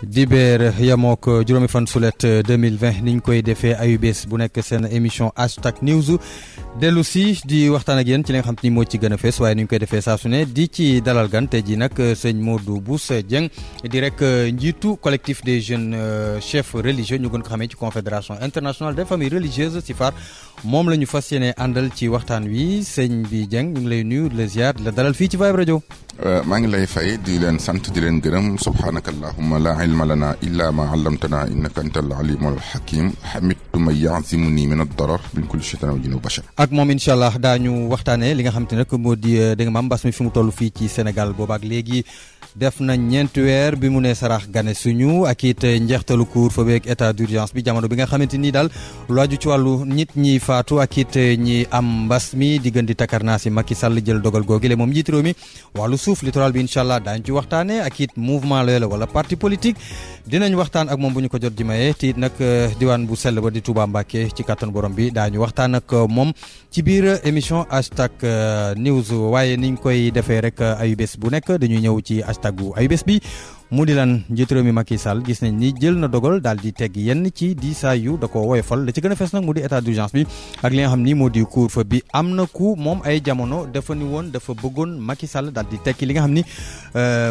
dibeer yamook juróomi fan sulet 2020 niñ koy defee ayubés bu nekk seen émission hashtag news dellu si di waxtaan ak yéen ci li nga xam te ni moo ci gën a fees waaye ni ñu koy defee saa su ne di ci dalal gan tey jii nag sëñ Modou Bousso Dieng di rek njiitu collectif des jeunes chefs religieux ñu gën ko xamee ci confédération internationale des familles religieuses CIFAR moom la ñu fas yéene àndal ci waxtaan wi sëñ bi Dieng ñu ngi lay nuyu la ziar la dalal fii ci Vibe Radio. maa ngi lay fay di leen sant di leen gërëm subhanaka allahumma la ilma lana illa ma allamtana innaka antal alimul hakim hamidtu ma yazimuni min ad-darar min kulli shaytanin wa jinni wa bashar. ak moom incha allah daañu waxtaanee li nga xam te nag moo di dégg nga maam mbas mi fi mu toll fii ci Sénégal boobaak léegi def na ñeenti weer bi mu ne sarax gane suñu ak it njeextalu couvre-feu beeg état d'urgence bi jamono bi nga xamante ni daal lu aju ci wàllu nit ñi faatu ak it ñi am mbas mi di gën di takarnaa si Macky Sall jël dogal googile moom njiit réew mi wàllu suuf littoral bi incha allah daañu ci waxtaanee ak it mouvement la wala parti politique dinañ waxtaan ak moom bu ñu ko jot di maye te it nag diwaan bu sell ba di Touba Mbacké ci kattan borom bi daañu waxtaan ak moom ci biir émission hashtag news waaye niñ koy defee rek ayubés bu nekk dañuy ñëw ci tàggu ay bés bi mu di lan njiitu réew mi Macky Sall gis nañ ni jël na dogal daal di tegg yenn ci diisaay yu da ko woyofal la ci gën a fees nag mu di état d'urgence bi ak li nga xam ni moo di couvre-feu bi am na ku moom ay jamono dafa ni woon dafa bëggoon Macky Sall daal di tekki li nga xam ni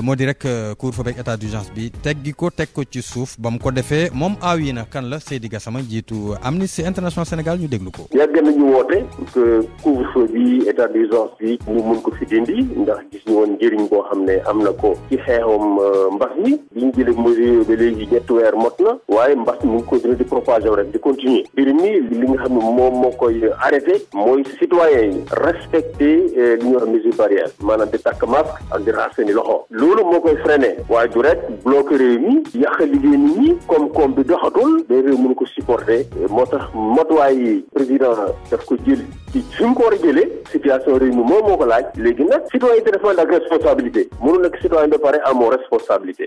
moo di rek couvre-feu bi ak état d'urgence bi teggi ko teg ko ci suuf ba mu ko defee moom aawi na kan la Seydi Gassama jiitu Amnesty International Sénégal ñu déglu ko. yàgg nañu woote pour que couvre-feu bi état d'urgence bi ñu mun ko fi dindi ndax gis ñu woon njëriñ boo xam ne am na ko ci xeexum mbas mi bi ñu jëlee mesure ba léegi ñetti weer mot na waaye mbas mi ngi continuer di propager rek di continuer mbir mi li nga xam ne moom moo koy arrêté mooy citoyens yi respecter li ñuy wax mesure barrière maanaam di takk masque ak di raxas seeni loxo loolu moo koy freiner waaye du rek bloqué réew mi yàq liggéey nit ñi koom-koom bi doxatul ba réew mënu ko supporter moo tax matuwaay yi président daf ko jël ci fi mu ko war a jëlee situation réew mi moom moo ko laaj léegi nag citoyen yi dafa ak responsabilité mënu nekk citoyen ba pare amoo responsabilité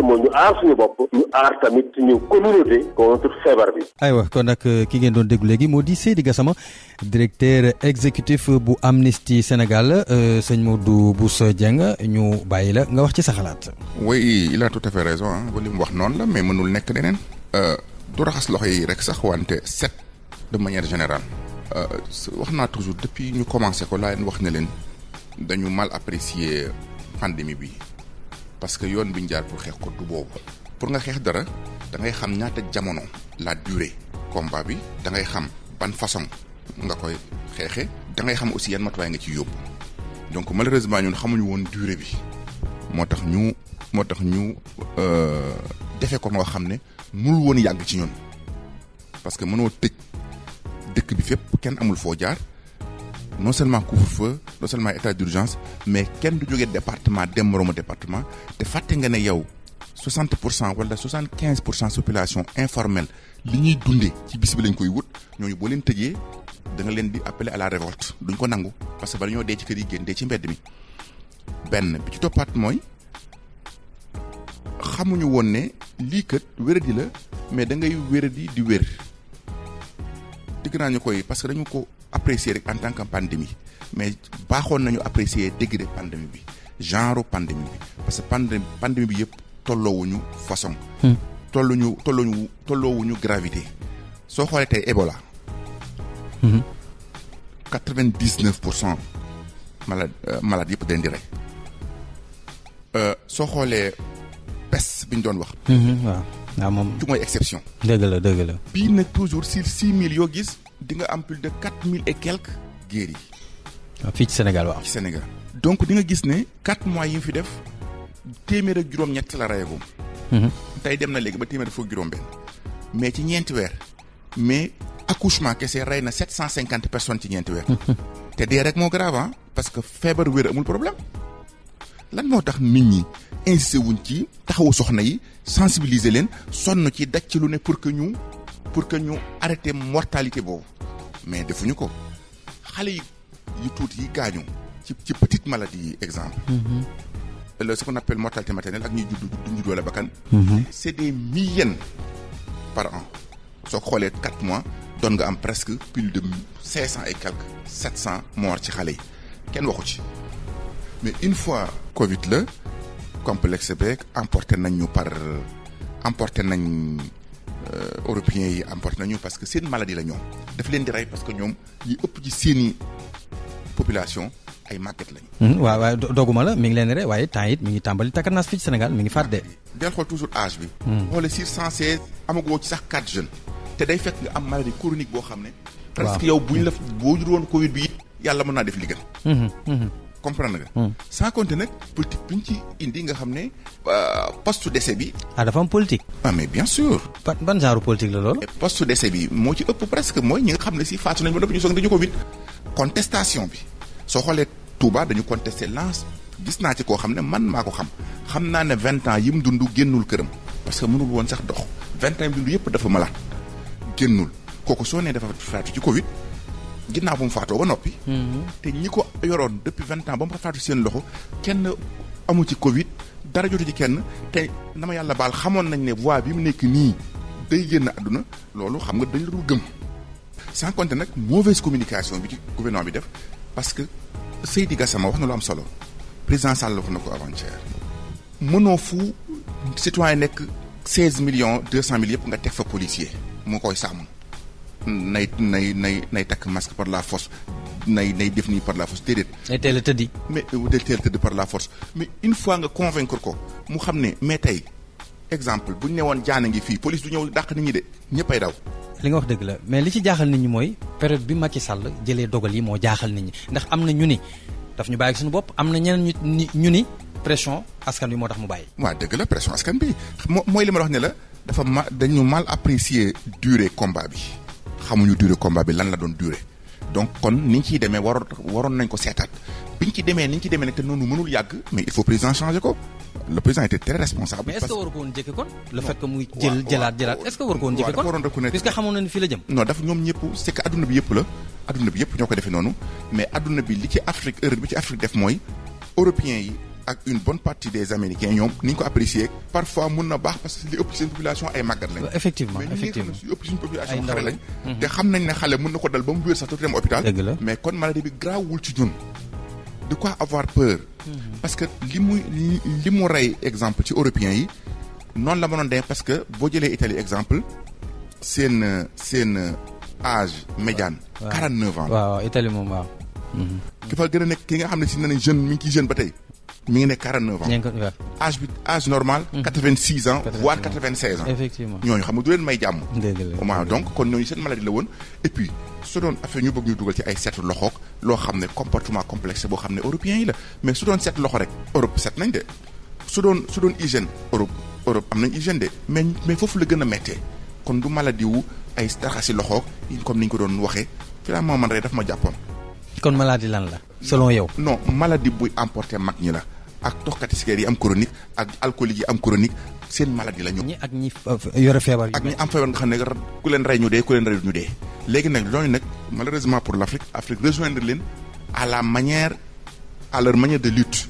mooy ñu aar suñu bopp ñu aar tamit suñu communauté contre feebar bi. aywa kon nag ki ngeen doon déglu léegi moo di Seydi Gassama directeur exécutif bu Amnesty Sénégal sëñ Modou Bousso Dieng ñu bàyyi la nga wax ci sa xalaat. oui il a tout à fait raison ba li mu wax noonu la mais mënul nekk leneen. du raxas loxo yi rek sax wante set de manière générale. wax naa toujours depuis ñu commencé ko laa leen wax ne leen dañu mal apprécier pandémie bi. parce que yoon bi ñu jaar pour xeex ko du boobu pour nga xeex dara da ngay xam ñaata jamono la durée combat bi da ngay xam ban façon nga koy xeexe da ngay xam aussi yan matuwaay nga ci yóbbu donc malheureusement ñun xamuñu woon durée bi moo tax ñu defee ko nga xam ne mënul woon yàgg ci ñun parce que mënoo tëj dëkk bi fépp kenn amul foo jaar non seulement couvre-feu non seulement état d'urgence mais kenn du jógee département dem moroomu département te fàtte nga ne yow 60% wala 75% population informelle li ñuy dundee ci bis bi lañ koy wut ñooñu boo leen tëjee da nga leen di appeler à la révolte duñ ko nangu parce que bala ñoo dee ci kër yi génn dee ci mbedd mi. benn bi ci toppaat mooy xamuñu woon ne lii kat wéradi la mais da ngay wéradi di wér digg naa ñu koy parce que dañu ko apprécier rek en tant que pandémie mais baaxoon nañu apprécier degré pandémie bi genre pandémie bi parce que pandémie bi yëpp tolloowuñu façon. tolloowuñu gravité soo xoolee tey Ebola. 99% malade yëpp dañ di rey. soo xoolee peste bi ñu doon wax. waaw moom tu mooy exception. dëgg la. bii nag toujours sur 6000 yoo gis di nga am plus de 4000 et quelques guéris. fii ci Sénégal waaw. ci Sénégal donc di nga gis ne 4 mois yi mu fi def téeméer ak juróom-ñett la rayagum. tey dem na léegi ba téeméer fukk juróom-benn mais ci ñeenti weer mais accouchement kese rey na 750 personnes ci ñeenti weer. te dee rek moo grave parce que feebar wér amul problème lan moo tax nit ñi insisté wuñ ci taxawu soxna yi sensibiliser leen sonn ci daj ci lu ne pour que ñu arrêter mortalité boobu mais defuñu ko xale yi yu tuuti yi gaañu ci petite maladie yi exemple. Ce qu'on appelle mortalité maternelle ak ñuy judd doole bakkan. c'est des milliers par an soo ko xoolee 4 mois doon nga am presque plus de 500 et quelques 700 morts ci xale yi kenn waxu ci mais une fois Covid la complexe beeg emporté nañ ñu par emporté nañ européens yi emporté nañu parce que seen maladie la ñoom daf leen di rey parce que ñoom yi ëpp ci seeni population ay màgget lañu. waaw waaye doguma la mi ngi leen rek waaye temps it mi ngi tàmbali takkarnaas fii ci Sénégal mi ngi fàtte. del xool toujours âge bi. xoole sur 116 amagoo ci sax 4 jeunes. te day fekk nga am maladie chronique boo xam ne. presque yow buñ la boo jur woon Covid bi yàlla mën naa def li gën. comprendre nga. sans compter nag politique bi ñu ci indi nga xam ne poste décès bi. dafa am politique. mais bien sûr. ban genre politique la loolu. poste décès bi moo ci ëpp presque mooy ñi nga xam ne si faatu nañ ba noppi ñu soog dañu Covid. contestation bi soo xoolee Touba dañu contesté lance gis naa ci koo xam ne man maa ko xam naa ne 20 ans yi mu dund génnul këram. parce que mënul woon sax dox 20 ans yi mu dund yëpp dafa malade génnul kooku soo nee dafa faatu ci Covid. ginnaaw bu mu faatoo ba noppi. te ñi ko yoroon depuis 20 ans ba mu faatu seen loxo kenn amu ci Covid dara jotu ci kenn te na ma yàlla baal xamoon nañ ne voie bi mu nekk nii day génn àdduna loolu xam nga dañ la dul gëm. sans compter nag mauvaise communication bi ci gouvernement bi def parce que Seydi Gassama wax na lu am solo président Sall wax na ko avant-hier mënoo fu citoyen nekk 16 millions 200 mille yëpp nga teg fa policier moo koy sàmm. nay takk masque par la force nay def nii par la force déedéet. day teel a tëddi. mais day teel a tëdd par la force mais une fois nga convaincre ko mu xam ne mais tey exemple bu ñu ne woon jaana ngi fii police du ñëw dàq nit ñi de ñëppay daw. li nga wax dëgg la mais li ci jaaxal nit ñi mooy période bi Macky Sall jëlee dogal yi moo jaaxal nit ñi ndax am na ñu ni daf ñu bàyyi suñu bopp am na ñeneen ñu ni pression askan bi moo tax mu bàyyi. waaw dëgg la pression askan bi mooy li ma wax ne la dafa dañu mal apprécier durée combat bi. xamuñu durée combat bi lan la doon durée donc kon ni ñu ciy demee waroon nañ ko seetaat biñ ci demee ni ñu ci demee nag te noonu mënul yàgg mais il faut président changer ko le président était très responsable. mais est-ce que waru ko woon jëkke kon le fait que muy jëlaat est-ce que waru ko woon jëkke kon puisque xamoon na ni fii la jëm. non dafa ñoom ñëpp c'est que adduna bi yëpp la adduna bi yëpp ñoo ko defee noonu mais adduna bi li ci Afrique erreur bi ci Afrique def mooy européens yi ak une bonne partie des Américains ñoom ni ñu ko apprécier parfois mun na baax parce que li ëpp seen population ay màggat lañ. effectivement mais ñi nga xam ne si ëpp suñu population xale lañ. te xam nañ ne xale mun na ko dal ba mu wér sax tuuti dem hôpital. dëgg la mais kon maladie bi grawul ci ñun. de quoi avoir peur. parce que li mu rey exemple ci européens yi noonu la mënoon demee parce que boo jëlee Italie exemple seen âge médiane. 49 ans. waaw Italie moom waaw. ki fa gën a nekk ki nga xam ne si ne nañ jeune mi ngi ciy jeune ba tey. mi ngi nekk 49 ans. âge normal. 86 ans voire 96 ans. effectivement ñooñu xam nga du leen may jàmm. dëgg la donc kon ñooñu seen maladie la woon et puis su doon affaire ñu bëgg ñu dugal ci ay seetu loxoog loo xam ne comportement complexe boo xam ne européens yi la mais su doon seet loxo rek Europe set nañ de su doon hygiène Europe am nañ hygiène de mais foofu la gën a méttee kon du maladie wu ay raxasi loxoog comme ni ñu ko doon waxee finalement man rek daf ma jàppoon. kon maladie lan la selon yow. non maladie buy emporter mag ñi la ak toxkati cigarette yi am chronique ak alcoolique yi am chronique seen maladie la ñu. ñi ak ñi yore feebar yi. ak ñi am feebar nga xam ne ku leen rey ñu dee ku leen rey ñu dee. léegi nag loolu nag malheureusement pour l'Afrique rejoindre leen à leur manière de lutte.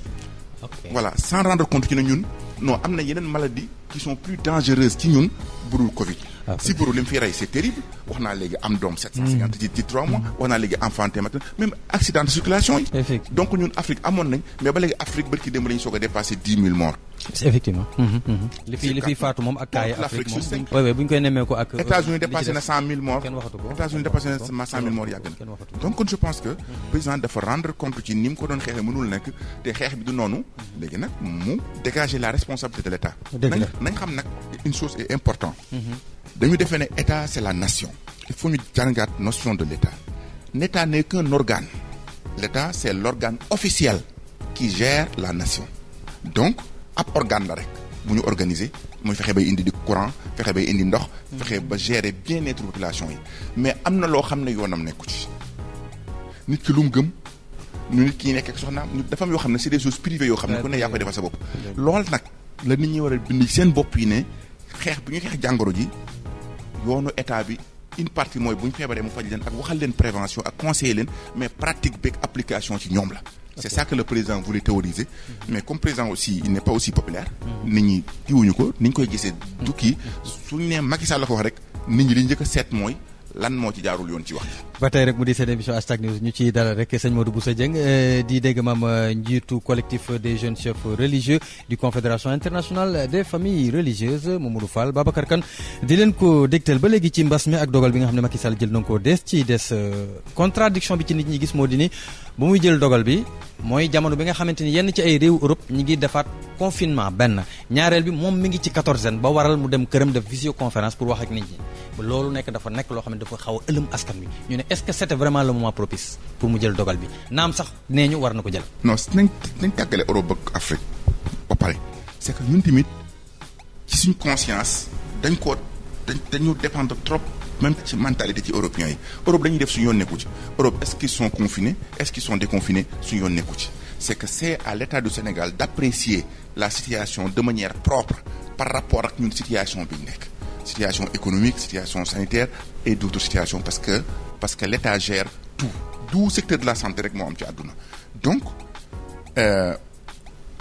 Okay. Voilà sans rendre compte ci ne ñun non am na yeneen maladies qui sont plus dangereuses ci ñun burul Covid. si burul li mu fi rey c'est terrible wax naa léegi am doom 750 ci 3 mois wax naa léegi enfanté matin même accident de circulation yi. donc ñun Afrique amoon nañ mais ba léegi Afrique barki démb la ñu soog a dépassé 10 000 morts. effectivement. li fi faatu moom ak kaay Afrique moom bu ñu koy nemmee ko ak. États-Unis dépassé na 100 000 morts. kenn waxatu ko États-Unis dépassé na 100 000 morts yàgg na. donc kon je pense que président dafa rendre compte ci ni mu ko doon xeexee mënul nekk te xeex bi du noonu léegi nag mu dégager la responsabilité de l'État. nañ xam nag une chose est importante. dañu defee ne État c'est la nation. il faut ñu jàngaat notion de l'État. L'État n'est qu'un organe. L'État c'est l'organe officiel qui gère la nation. donc ab organe la rek bu ñu organiser muy fexe bay indi di courant fexe bay indi ndox. fexe ba gérer bien-être population yi mais am na loo xam ne yoonam nekku ci. nit ki lu mu gëm ñu nit ki nekk ak soxnaam dafa am yoo xam ne c'est des choses privées yoo xam ne ku ne yaa koy defal sa bopp. loolu nag la nit ñi war a bind seen bopp yi ne xeex bi ñu xeex jàngoro ji yoonu état bi une partie mooy bu ñu feebaree mu faj leen ak waxal leen prévention ak conseiller leen mais pratique beeg application ci ñoom la. c'est ça que le président voulait théoriser. mais comme président aussi il n'est pas aussi populaire. nit ñi kiiwuñu ko ni ñu koy gisee. du kii suñu nee Macky Sall la ko wax rek nit ñi li njëkk a seet mooy lan moo ci jaarul yoon ci wax. ba tey rek mu di seen émission hashtag news ñu ciy dalal rek sëñ Modou Bousso Dieng di dégg maam njiitu collectif des jeunes chefs religieux du confédération internationale des familles religieuses Mamadou Fall Babacar Kane di leen ko dégtal ba léegi ci mbas mi ak dogal bi nga xam ne Macky Sall jël na ko des contradiction bi ci nit ñi gis moo di ni bu muy jël dogal bi mooy jamono bi nga xamante ni yenn ci ay réew Europe ñi ngi defaat confinement benn ñaareel bi moom mi ngi ci 14e ba waral mu dem këram def visioconférence pour wax ak nit ñi ba loolu dafa nekk loo xam ne dafa xaw a ëlëm askan bi ñu ne est-ce que c'était vraiment le moment propice pour mu jël dogal bi naam sax nee ñu war na ko jël. non nañ tàggale Europe ak Afrique ba pare c'est que ñun tamit ci suñ conscience dañu dépendre trop même ci mentalité ci européens yi Europe dañuy def suñu yoon nekku ci Europe est-ce qu'ils sont confinés est-ce qu'ils sont déconfinés suñu yoon nekku ci c'est que c'est à l'État du Sénégal d'apprécier la situation de manière propre par rapport ak ñun situation bi ñu nekk situation économique situation sanitaire et d'autres situations parce que l'État gère tout secteur de la santé rek moo am ci àdduna donc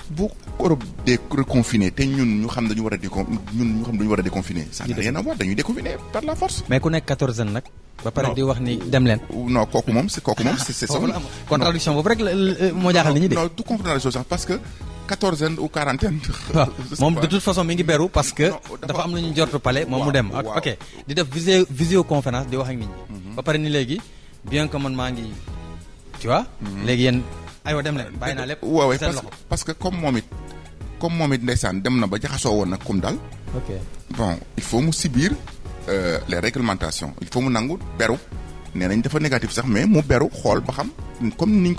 bu Europe de reconfiné te ñun ñu xam dañu war a déconfiné ça n'a rien à voir dañuy déconfiné par la force. mais ku nekk 14 ans nag. ba pare di wax ni dem leen. non kooku moom c'est contradiction boobu rek moo jaaxal nit ñi de. non du contradiction sax parce que 14 ans ou 40 ans. waaw moom de toute façon mi ngi beru parce que dafa am lu ñu jortu pale moom mu dem. ok di def visioconférence di wax ak nit ñi. ba pare ni léegi bien que man maa ngi tu vois. léegi yéen aywa dem leen bàyyi naa lépp. waaw parce que comme moom it ndeysaan dem na ba jaxasoo woon nag comme daal. ok bon il faut mu subir les réglementations il faut mu nangu beru nee nañ dafa négatif sax mais mu beru xool ba xam comme ni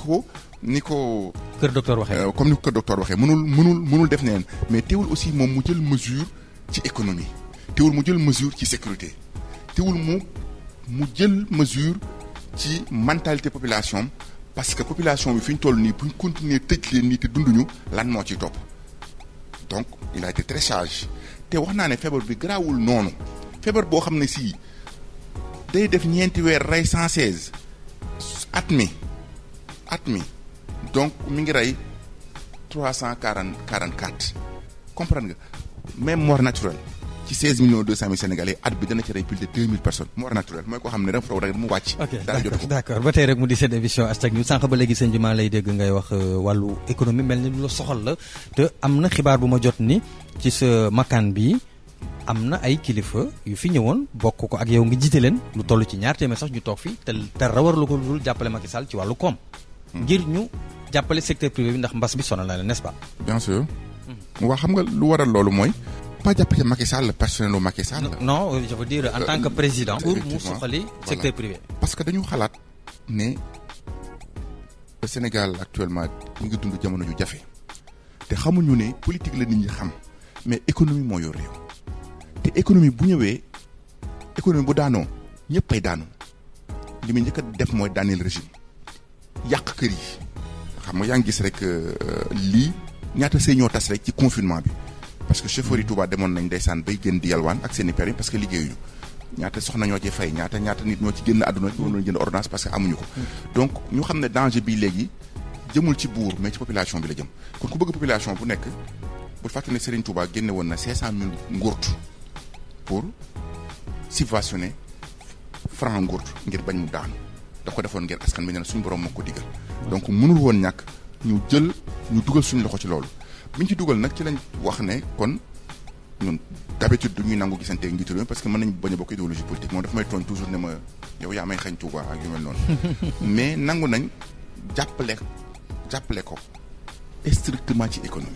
ko kër docteur waxee. comme ni ko kër docteur waxee mënul def neen mais teewul aussi moom mu jël mesure ci économie teewul mu jël mesure ci sécurité teewul mu jël mesure ci mentalité population parce que population bi fi ñu toll nii bu ñu continuer tëj leen nii te dunduñu lan moo ciy topp donc il a été très sage te wax naa ne feebar bi garaawul noonu feebar boo xam ne si day def ñeenti weer rey 116 at mi donc mi ngi rey 344 comprendre nga même mort naturelle ci 16 millions 200 000 Sénégalais at bi dana ci rey plus de 2000 personnes mort naturelle mooy koo xam ne dafa rek mu wàcc. ok d'accord ba tey rek mu di seen émission hashtag ñu sànq ba léegi sëñ bi maa lay dégg ngay wax wàllu économie mel ni lu la soxal la te am na xibaar bu ma jot ni ci sa makkaan bi am na ay kilifa yu fi ñëwoon bokk ko ak yow ngi jiite leen lu toll ci ñaar téeméer sax ñu toog fi te rawar lu ko dul jàppale Macky Sall ci wàllu koom. ngir ñu jàppale secteur privé bi ndax mbas bi sonal na leen n'est-ce pas. bien sûr. waa xam nga lu waral loolu mooy. pas jàppale Macky Sall personnel u Macky Sall. non je veux dire en tant que président. pour mu suqali secteur privé. parce que dañu xalaat ne le Sénégal actuellement mu ngi dund jamono ju jafe te xamuñu ne politique la nit ñi xam mais économie moo yor réew te économie bu ñëwee économie bu daanoo ñëppay daanu li muy njëkk a def mooy daaneel régime yàq kër yi xam nga yaa ngi gis rek lii ñaata sëy ñoo tas rek ci confinement bi. parce que chauffeur yi Touba demoon nañ ndeysaan bay gën di yalwaan ak seen i permis parce que liggéeyuñu ñaata soxna ñoo ci fay ñaata nit ñoo ci génn àdduna ci waroon jënd ordonnance parce que amuñu ko. donc ñu xam ne danger bi léegi jëmul ci buur mais ci population bi la jëm kon ku bëgg population bu nekk bu fàttali ne Serigne Touba génne woon na 500 000 ngurtu pour subventionner franc ngurtu ngir bañ mu daanu da ko defoon ngir askan bi ne suñu borom moo ko digal. donc mënul woon ñàkk ñu dugal suñu loxo ci loolu. biñ ci dugal nag ci lañ wax ne kon ñun d'habitude du ñuy nangu gisante ak njiitu réew parce que mën nañ bañ a bokk idéologie politique moom dafa may tooñ toujours ne ma yow yaa may xañ Touba ak yu mel noonu mais nangu nañ jàppale ko strictement ci économie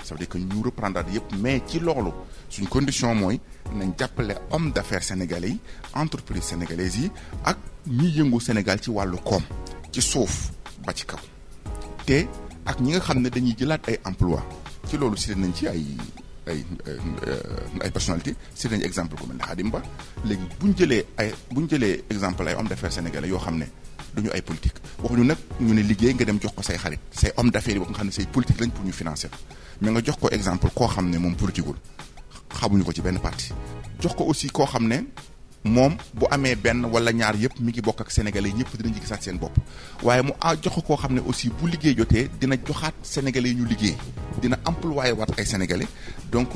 ça veut dire que ñu reprendre yëpp mais ci loolu suñ condition mooy nañ jàppale homme d'affaires sénégalais yi entreprise sénégalaises yi ak ñi yëngu Sénégal ci wàllu koom ci suuf ba ci kaw te ak ñi nga xam ne dañuy jëlaat ay emploi ci loolu cité nañ ci ay personnalité cité nañ exemple ku mel ne Khadim Ba léegi bu ñu jëlee exemple ay hommes d'affaires sénégalais yoo xam ne duñu ay politique waxuñu nag ñu ne liggéey nga dem jox ko say xarit say hommes d'affaires yi boo nga xam ne say politique lañ pour ñu financer mais nga jox ko exemple koo xam ne moom politiqueul xamuñu ko ci benn parti jox ko aussi koo xam ne moom bu amee benn wala ñaar yëpp mi ngi bokk ak sénégalais ñëpp dinañ ci gisaat seen bopp waaye mu jox ko koo xam ne aussi bu liggéey jotee dina joxaat sénégalais yi ñu liggéey dina employé waat ay sénégalais donc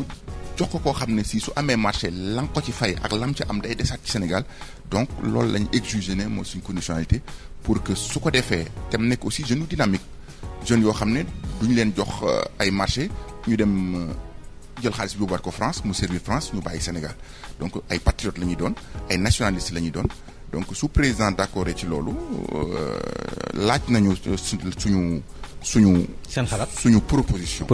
jox ko koo xam ne si su amee marché la nga ko ci fay ak lam ci am day desaat ci Sénégal donc loolu lañ exiger ne mooy suñ conditionnalité pour que su ko defee tam nekk aussi jeunes yu dynamique jeunes yoo xam ne duñu leen jox ay marché ñu dem jël xaalis bi yóbbuwaat ko France mu servir France ñu bàyyi Sénégal donc ay patriotes la ñuy doon ay nationalistes la ñuy doon donc su président d'accord ci loolu laaj nañu suñu seen xalaat suñu proposition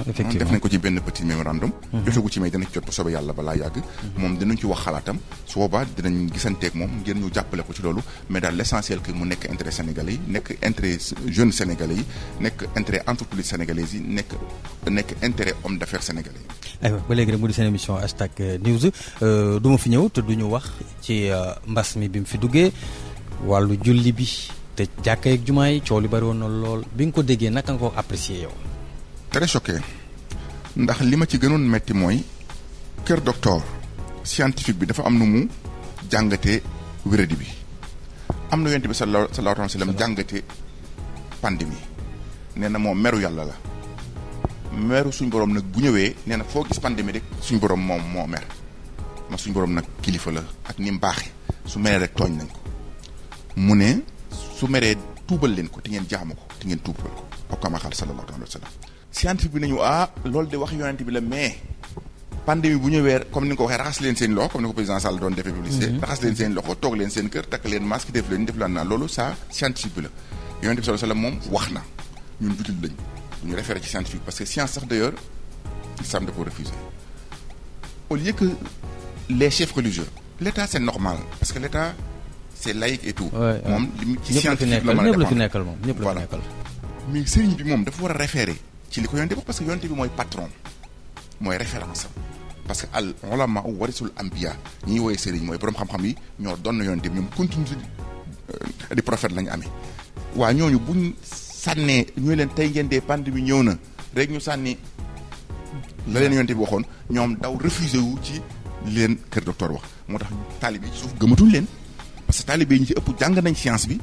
effectivement def nañ ko ci benn petit mémorandum jotagu ci may dana ci jot ba soobee yàlla balaa yàgg moom dinañ ci wax xalaatam su boobaa dinañ gisanteeg moom ngir ñu jàppale ko ci loolu mais daal l'essentiel que mu nekk intérêt sénégalais yi nekk intérêt jeunes sénégalais yi nekk intérêt entreprise sénégalaises yi nekk intérêt homme d'affaires sénégalais yi. aywa ba léegi rek mu di seen émission #news du ma fi ñëw te duñu wax ci mbas mi bi mu fi duggee wàllu julli bi te jàkka ak jumaa yi coow li bari woon na lool bi nga ko déggee naka nga ko apprécier yow. très choqué ndax li ma ci gënoon metti mooy kër docteur scientifique bi dafa am nu mu jàngatee wéradi bi am na yonent bi sallallahu alayhi wa sallam jàngatee pandémie nee na moom meru yàlla la meru suñ borom nag bu ñëwee nee na foo gis pandémie rek suñ borom moom moo mer ma suñ borom nag kilifa la ak ni mu baaxee su meree rek tooñ nañ ko mu ne su meree tuubal leen ko te ngeen jaamu ko te ngeen tuubal ko ak kama xaal sallallahu alayhi wa sallam scientifique bi nañu loolu de wax yonent bi la mais pandémie bu ñëwee comme ni nga ko waxee raxas leen seen loxo comme ni ko président Sall doon defee publicité raxas leen seen loxo toog leen seen kër takk leen masque def laan naa loolu ça scientifique bi la yonent bi sallallahu alayhi wa sallam moom wax na ñun jutit lañ ñu référé ci scientifique parce que science sax d'ailleurs l'islam da ko refusé au lieu que les chefs religieux l'état c'est normal parce que l'état c'est laïque et tout moom li ci scientifique la mën a nekkal moom ñëpp la fi nekkal mais sëriñ bi moom dafa war a référé ci li ko yonte bi parce que yonte bi mooy patron mooy référence am parce que al ulama warisul anbiya ñi ñuy woowee sëriñ mooy borom xam-xam yi ñoo doon yonte bi ñoom continuité di prophète lañu amee waa ñooñu buñ sànnee ñooy leen tey ngeen dee pandémie ñëw na rek ñu sànni la leen yonte bi waxoon ñoom daw refusé wu ci leen kër docteur wax moo tax taalibe yi ci suuf gëmatuñ leen parce que taalibe yi ñu ci ëpp jàng nañ science bi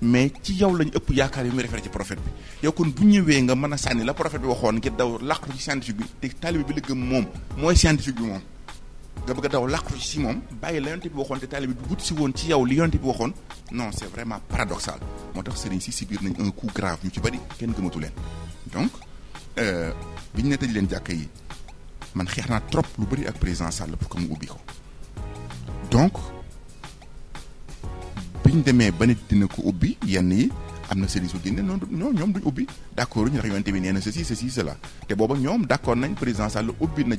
mais ci yow lañu ëpp yaakaar yu muy référé ci prophète bi yow kon bu ñëwee nga mën a sànni la prophète bi waxoon ngir daw làqatu ci scientifique bi te taalibe bi la gëm moom mooy scientifique bi moom nga bëgg a daw làqatu ci moom bàyyi la yonte bi waxoon te taalibe bi wut si woon ci yow li yonte bi waxoon non c'est vraiment paradoxal moo tax sëriñ si biir nañ un coup grave ñu ci bari kenn gëmatu leen donc bi ñu ne tëj leen jàkka yi man xeex naa trop lu bari ak président Sall pour que mu ubbi ko donc bi ñu demee ba nit dina ko ubbi yenn yi am na sëriñ su génne non ñoom duñ ubbi d'accord ñu ndax yonte bi nee na ceci cela te booba ñoom d'accord nañ président Sall ubbi na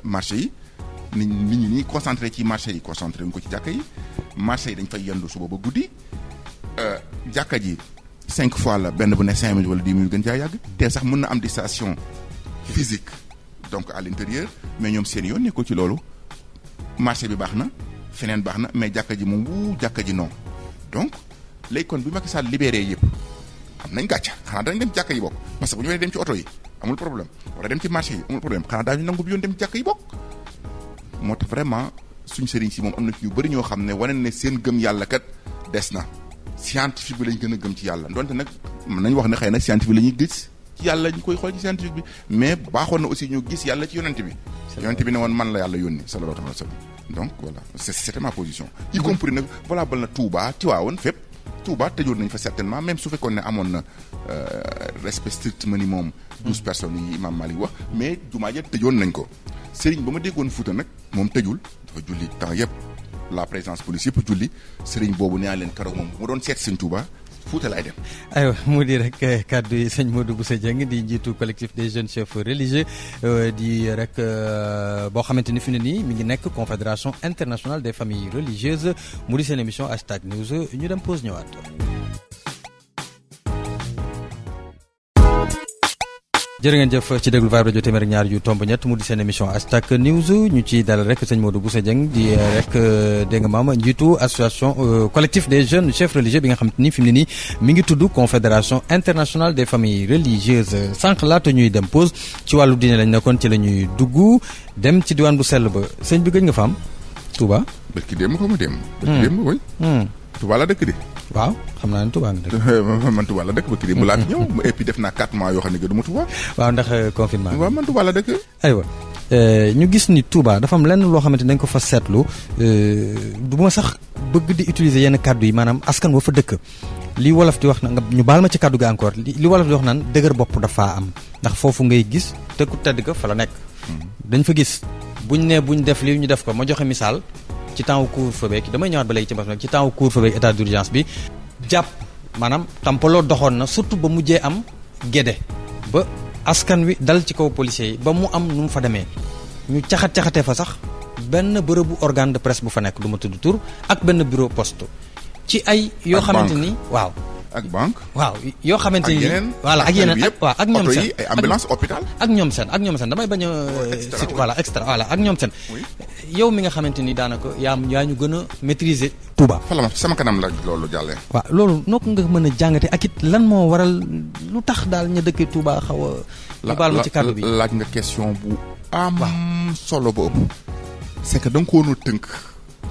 marché yi nit ñi ñi concentré ci marché yi concentré wuñ ko ci jàkka yi marché yi dañ fay yendu suba ba guddi jàkka ji 5 fois la benn bu ne 5 minutes wala 10 minutes gën caa yàgg te sax mën na am distanciation physique donc à l'intérieur mais ñoom seen yoon ne ko ci loolu marché bi baax na feneen baax na mais jàkka ji moom jàkka ji non donc léegi kon bi Macky Sall libéré yëpp am nañ gàcca xanaa dañ dem jàkka yi bokk parce que bu ñu waree dem ci oto yi amul problème war a dem ci marché yi amul problème xanaa daañu nangu bi yoon dem ci jàkka yi bokk moo tax vraiment suñ sëriñ si moom am na ci ñu bëri ñoo xam ne wane ne seen gëm yàlla kat des na scientifique bi lañ gën a gëm ci yàlla donte nag mën nañ wax ne xëy na scientifique la ñuy gis ci yàlla ñu koy xool ci scientifique bi mais baaxoon na aussi ñu gis yàlla ci yonent bi yonent bi ne woon man la yàlla yónni sallallahu alayhi wa sallam donc voilà c'était ma position y compris nag valable na Touba Tivaouane fépp Touba tëjoon nañ fa certainement même su fekkoon ne amoon na respect strict minimum 12 personnes yi Imam Malik wax mais jumaa ja tëjoon nañ ko sëriñ ba ma déggoon Fuuta nag moom tëjul dafa julli temps yëpp la présence police yëpp julli sëriñ boobu nee naa leen keroog moom bu ma doon seet sëñ Touba Fuuta laay dem. aywa mu di rek kàddu yi sëñ Modou Bousso Dieng di njiitu collectif des jeunes chefs religieux di rek boo xamante ni fi ne nii mi ngi nekk confédération internationale des familles religieuses mu di seen émission #news ñu dem pause ñëwaat. jërë ngeen jëf ci déglu Vibe Radio téeméer ak ñaar yu tomb ñett mu di seen émission #news ñu ci dalal rek sëñ Modou Bousso Dieng di rek dégg nga maam njiitu association collectif des jeunes chefs religieux bi nga xam te ni fi mu ne nii mi ngi tudd confédération internationale des familles religieuses sànq laata ñuy dem pause ci wàllu diine lañ nekkoon ci la ñuy dugg dem ci diwaan bu sell ba sëñ bi gëj nga fa am Touba. bërki démb ko ma dem. bërki démb woy. Touba la dëkk de. waaw xam naa ne Touba nga dëkk. man Touba la dëkk ba kii mu laa fi ñëw et puis def naa 4 mois yoo xam ne que du ma Touba. waaw ndax confinement waaw man Touba la dëkk. aywa ñu gis ni Touba dafa am lenn loo xamante ni dañ ko fa seetlu du ma sax bëgg di utiliser yenn kàddu yi maanaam askan wa fa dëkk li wolof di wax na nga ñu baal ma ci kàddu gi encore li wolof di wax naan dëgër bopp dafa am ndax foofu ngay gis te ku tedd ka fa la nekk. dañ fa gis buñ def lii ñu def ko ma joxe misaal ci temps wu couvre-feu beeg damay ñëwaat ba léegi ci mbas mi ci temps wu couvre-feu beeg état d'urgence bi jàpp maanaam tampaloo doxoon na surtout ba mujjee am gédé ba askan wi dal ci kaw policiers yi ba mu am nu mu fa demee ñu caxatee fa sax benn bërëbu organe de presse bu fa nekk du ma tudd tur ak benn bureau poste ci ay yoo xamante ni waaw ak banque waaw yoo xamante ni voilà ak yeneen ak waaw ak ñoom seen ay ambulance hôpital ak ñoom seen damay bañ a sit voilà extra voilà ak ñoom seen yow mi nga xamante ni daanaka yaa ñu gën a maîtriser Touba falama sama kanam la loolu jàllee waaw loolu noo ko nga mën a jàngate ak it lan moo waral lu tax daal ñu dëkkee Touba xaw a baal ma ci kàddu bi laaj nga question bu am solo ba ëpp c'est que da nga ko woon tënk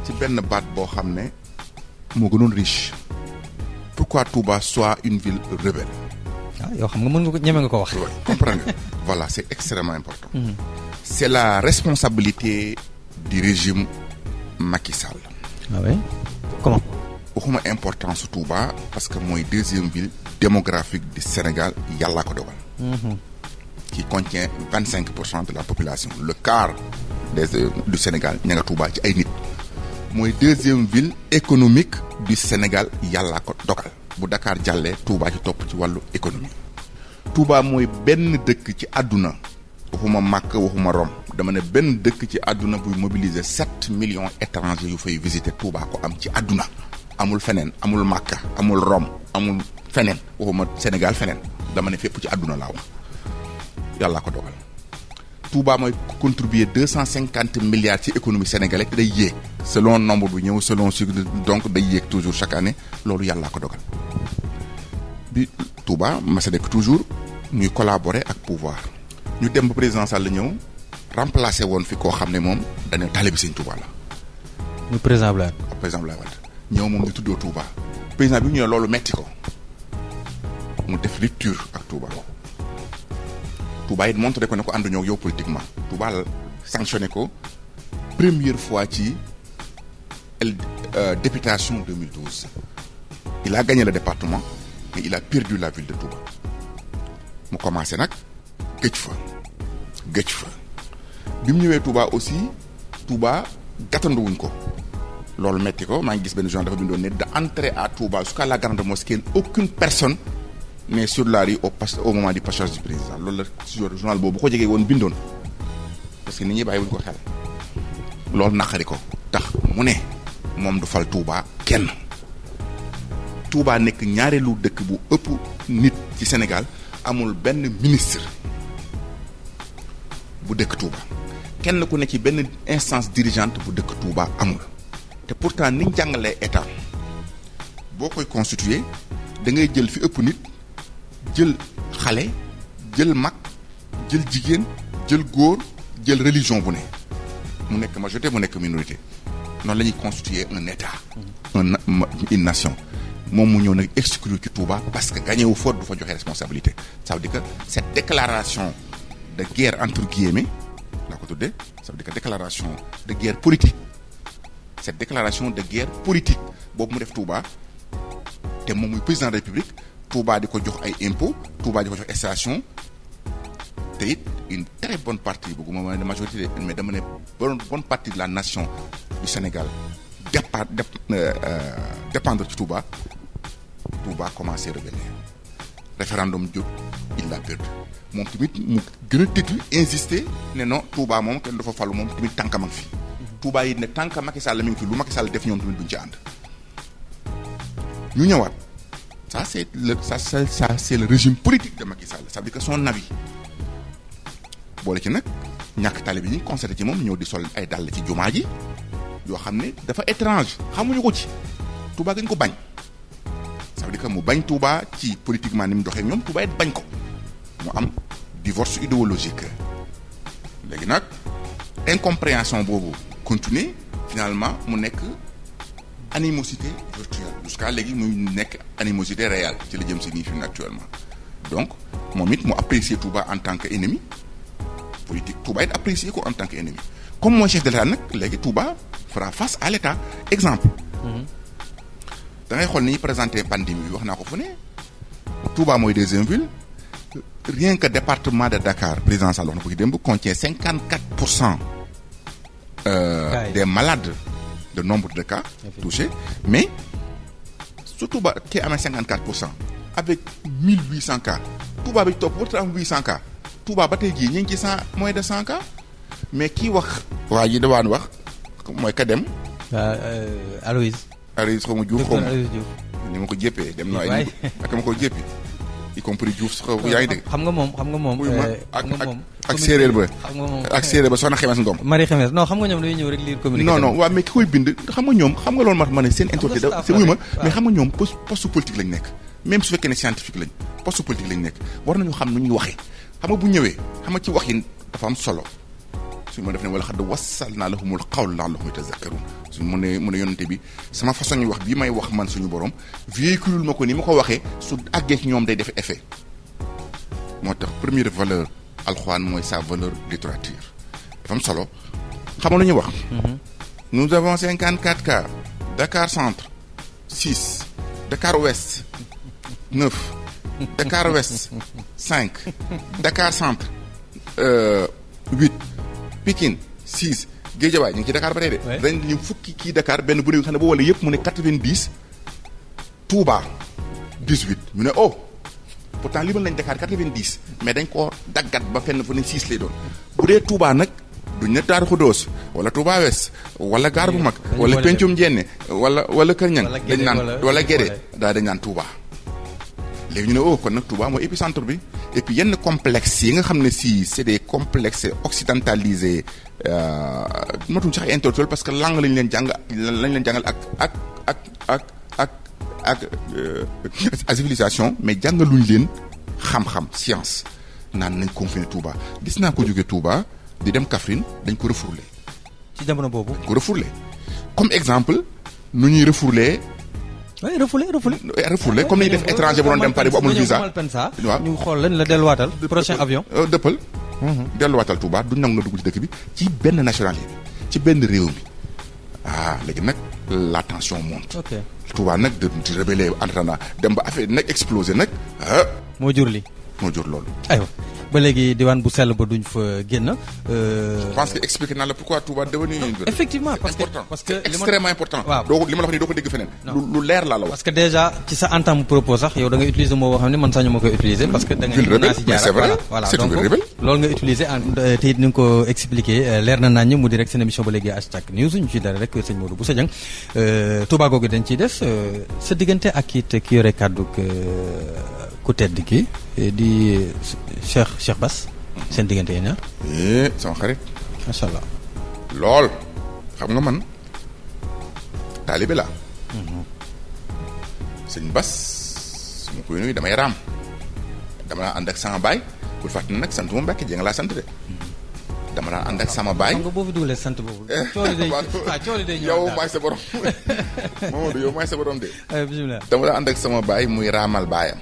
ci benn baat boo xam ne moo gënoon riche pourquoi Touba soit une ville rebelle. yoo xam nga mën nga ko ñeme nga ko wax. comprendre nga voilà c'est extrêmement important. C'est la responsabilité du régime Macky Sall. Ah oui? Comment? waxuma importance su Touba parce que mooy deuxième ville démographique du Sénégal yàllaa ko dogal. qui contient 25% de la population le quart du Sénégal ña nga Touba ci ay nit. mooy deuxième ville économique du Sénégal yàllaa ko dogal bu Dakar jàllee Touba ci topp ci wàllu économie Touba mooy benn dëkk ci àdduna waxuma Makka waxuma Rome dama ne benn dëkk ci àdduna buy mobiliser 7 millions étrangers yu fay visiter Touba ko am ci àdduna amul feneen amul Makka amul Rome amul feneen waxuma Sénégal feneen dama ne fépp ci àdduna laa wax yàllaa ko dogal Touba mooy contribuer 250 milliards ci économie sénégalaise te day yéeg selon nombre bu ñëw selon cycle donc day yéeg toujours chaque année loolu yàllaa ko dogal bi Touba ma sa nekk toujours ñuy collaborer ak pouvoir ñu dem ba président Sall ñëw remplacer woon fi koo xam ne moom dañu taalibe Sëñ Touba la. ñu président Abdoulaye Wade ñëw moom di tuddoo Touba président bi ñu ne loolu metti ko mu def rupture ak Touba. Touba it montré ko ne ko ànduñoo ak yow politiquement Touba la sanctionné ko première fois ci députation 2012 il a gagné le département mais il a perdu la ville de Touba mu commencé nag gëj fa bi mu ñëwee Touba aussi Touba gàttanduwuñ ko loolu metti ko maa ngi gis benn journal dafa bindoon ne d'entrée à Touba jusqu'à la grande mosquée aucune personne mais sur la rue au moment du passage du président loolu la journal boobu bu ko jegee woon bindoon parce que nit ñi bàyyi wuñ ko xel loolu naqari ko tax mu ne moom du fal Touba kenn Touba nekk ñaareelu dëkk bu ëpp nit ci Sénégal amul benn ministre bu dëkk Touba kenn ku ne ci benn instance dirigeante bu dëkk Touba amul te pourtant niñ jàngalee état boo koy constituer da ngay jël fi ëpp nit jël xale jël mag jël jigéen jël góor jël religion bu ne mu nekk majorité mu nekk minorité noonu la ñuy constituer un état une nation moom mu ñëw nag exclure ci Touba parce que gagné wu fa du fa joxe responsabilité ça veut dire que cette déclaration de guerre entre guillemets laa ko tuddee ça veut dire que déclaration de guerre politique cette déclaration de guerre politique boobu mu def Touba te moom muy président de la République Touba di ko jox ay impôts Touba di ko jox station te it une très bonne partie bëgguma ma ne majorité mais dama ne bonne partie de la nation du Sénégal dépendre ci Touba commencé revenir référendum jóg il l'a perdu moom tamit mu gën a déglu insister ne non Touba moom kenn dafa falu moom tamit tànkam ak fi Touba yi ne tànk Macky Sall mi ngi fi lu Macky Sall def ñoom tamit duñ ci ànd ñu ñëwaat. Ça c'est le régime politique de Macky Sall ça veut dire que son avis boole ci nag ñàkk tali bi ñu constaté ci moom ñëw di sol ay dàll ci jumaa ji yoo xam ne dafa étrange xamuñu ko ci Touba gañ ko bañ ça veut dire que mu bañ Touba ci politiquement ni mu doxee ñoom Touba it bañ ko mu am divorce idéologique léegi nag incompréhension boobu continuer finalement mu nekk animosité virtuelle jusqu'à léegi muy nekk animosité réelle ci la jëm si nii fi actuellement donc moom it mu apprécier Touba en tant que ennemi politique Touba it apprécier ko en tant qu'ennemi comme mooy chef de l'État nag léegi Touba fera face à l'État exemple. da ngay xool ni ñuy présenter pandémie bi wax naa ko fu ne Touba mooy deuxième ville rien que département de Dakar président Sall wax na ko ci démb contient 54% des malades de nombre de cas touchés mais su Touba kii amee 54% avec 1800 cas Touba bi topp warut a am 800 cas Touba ba tey jii ñu ngi ci moins de 100 cas mais kii wax. waa ji da waan wax mooy ka dem. Aloïse xaw ma Diouf xaw ma ni ma ko jéppee dem na ay ak ma ko jéppi y compris Diouf xaw yaa ngi dégg. xam nga moom. ak séeréer ba. ak séeréer ba soxna Xemes Ngom. Marie Xemes non xam nga ñoom dañuy ñëw rek lire communiqué. non waaw mais ki koy bind xam nga ñoom xam nga loolu ma ne seen introduction c'est wuy ma mais xam nga ñoom poste politique lañ nekk même su fekkee ne scientifique lañ poste politique lañ nekk war nañu xam nu ñuy waxee xam nga bu ñëwee xam nga ci wax yi dafa am solo suñu ma def ne wala xadd wasalnaa lahumul qawla la'allahum yatazakkarun suñu mu ne yonente bi sama façon ñu wax bii may wax man suñu borom véhiculul ma ko ni ma ko waxee su àggee ci ñoom day def effet moo tax première valeur alxuraan mooy sa valeur littérature dafa am solo xam nga lu ñuy wax. nous avons 54 cas Dakar centre 6 Dakar ouest 9 Dakar ouest 5 Dakar centre 8 Pikine 6 Guédiawaye ñu ngi ci Dakar ba tey de. dañ ñu fukki kii Dakar benn bu ne xam ne boo wala yëpp mu ne 90 Touba 18 ñu ne oh pourtant li mën nañ Dakar 90 mais dañ koo daggat ba fenn fu ne 6 lay doon bu dee Touba nag duñ ne Daaru Xudoos wala Touba West wala gaar bu mag wala Pencum Njenne wala Kër Ñang dañ naan wala Guédé dañ naan Touba. léegi ñu ne oh kon nag Touba mooy épicentre bi et puis yenn complexe yi nga xam ne si c'est des complexes occidentalisés matuñ sax intellectuel parce que langue lañ leen jàngal ak civilisation mais jàngaluñ leen xam-xam science naan nañ confiné Touba gis naa ko jóge Touba di dem Kaffrine dañ ko refourlé. ci jamono boobu. dañ ko refourlé comme exemple nu ñuy refourlé. oui refoulé comme ni ñuy def étranger bu doon dem Paris bu amul visa. waaw ñu xool leen la delluwaatal. prochain avion dëppal. delluwaatal Touba duñ nangu nga dugg ci dëkk bi ci benn nationalité bi ci benn réew mi léegi nag la tension monte. ok Touba nag di rebelle entendant dem ba affaire nag explosé nag moo jur loolu. aywa ba léegi diwaan bu sell ba duñ fa génn. je pense que expliqué naa la pourquoi Touba devenu une ville. effectivement parce que c'est extrêmement important. waaw doo li ma la wax nii doo ko dégg feneen. lu leer laa la wax. parce que déjà ci sa entame propos sax yow da nga utiliser moo boo xam ne man sañu ma koy utiliser. parce que da nga ville mais c'est vrai c'est une ville rebelle. loolu nga utiliser te it ni nga ko expliqué leer na nañ mu di rek seen émission ba léegi hashtag news ñu ci dara rek sëñ Modou Bousso Dieng Touba googu dañ ciy des sa diggante ak it ki yore kàddu ku tedd ki di Cheikh Bass seen diggante yi ñaar. sama xarit. macha allah. lool xam nga man taalibe laa. sëñ Bass su ma koy nuyu damay raam dama daan ànd ak sama baay bul fàttali nag sant moom Mbàkke Jeng laa sant de. dama daan ànd ak sama baay. xam nga boo fi dugalee sant boobu. cooli day ñëw yow maay sa borom Mamadou yow maay sa borom de. bismillah. dama daan ànd ak sama baay muy raamal baayam.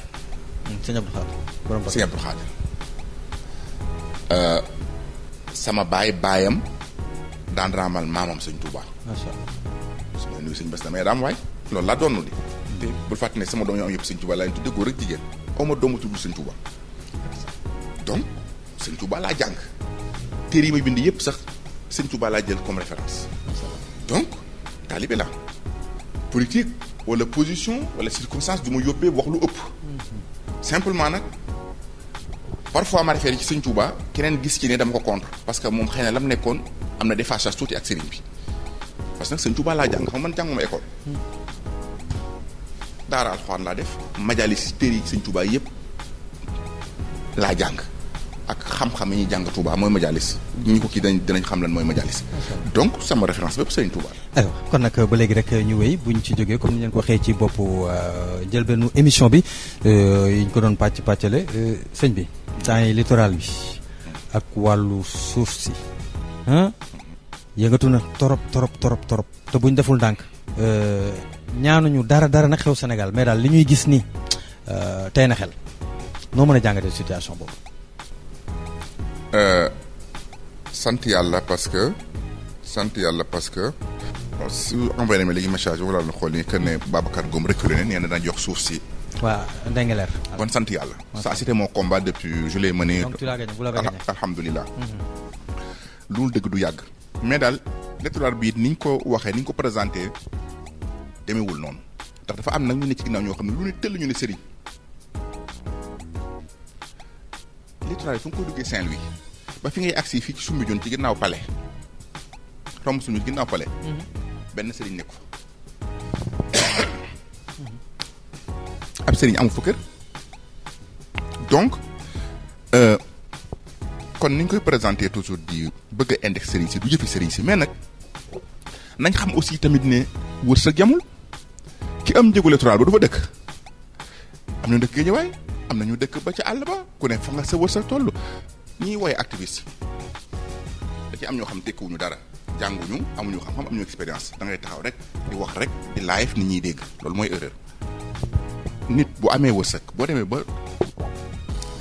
sëñ Abdou Khadre. sëñ Abdou Khadre. sama baayam daan raamal maamam sëñ Touba. macha allah. su ma nuyu sëñ Bass damay raam waay loolu laa doon di. te bul fàttali ne sama doom yoo am yëpp sëñ Touba laa leen tuddee góor ak jigéen aw ma doomu tudd sëñ Touba. donc sëñ Touba laa jàng téere yi may bind yëpp sax sëñ Touba laa jël comme référence. donc taalibe la politique wala position wala circonstance du ma yóbbee wax lu ëpp. simplement nag parfois ma référé ci sëñ Touba keneen gis ci ne dama ko contre parce que moom xëy na la mu nekkoon am na déphasage tuuti ak sëriñ bi parce que nag sëñ Touba laa jàng xam man jànguma école. daara alxuraan laa def majalis téere yi sëñ Touba yëpp laa jàng ak xam-xam yi ñuy jàng Touba mooy majalis ñu ko kii dinañ xam lan mooy majalis donc sama référence bépp sëñ Touba la. aywa kon nag ba léegi rek ñu wéy buñ ci jógee comme ni leen ko waxee ci boppu njëlbeenu émission bi yi ñu ko doon pàccale sëñ bi temps yi littoral bi ak wàllu suuf si yëngatu na torop te buñ deful ndànk ñaanuñu dara nag xew Sénégal mais daal li ñuy gis nii tey na xel noo mën a jàngatee situation boobu. sant yàlla parce que su envoyé na ma léegi message wala na xool ni que ne Babacar Ngom reculé ne nee na dana jox suuf si. waaw Ndingler. bon sant yàlla. ça c'était mon combat depuis je l'ai mené. donc tu l'as gagné, vous l'avez gagné. alhamdulilah. loolu dëgg du yàgg. mais daal l'électorat bi ni ñu ko waxee ni ñu ko présenté demeewul noonu ndax dafa am nag ñu ne ci ginnaaw ñoo xam ne lu ne tëll ñu ne sëriñ. l'électorat bi fu nga koy duggee Saint-Louis ba fi ngay agsi fii ci Soumbédioune ci ginnaaw palais romb suñu ginnaaw palais. benn sëriñ nekk fa. ab sëriñ amul fa kër. donc kon ni ñu koy présenté toujours di bëgg a index sëriñ si du jëfi sëriñ si mais nag nañ xam aussi tamit ne wërsëg yamul ki am njëgu électoral ba du fa dëkk am na dëkk Guédiawaye am na ñu dëkk ba ca àll ba ku ne fa nga sa wërsëg toll ñiy woye activiste da ci am ñoo xam tekkiwuñu dara jànguñu amuñu xam-xam amuñu expérience da ngay taxaw rek di wax rek di live nit ñiy dégg loolu mooy erreur nit bu amee wërsëg boo demee ba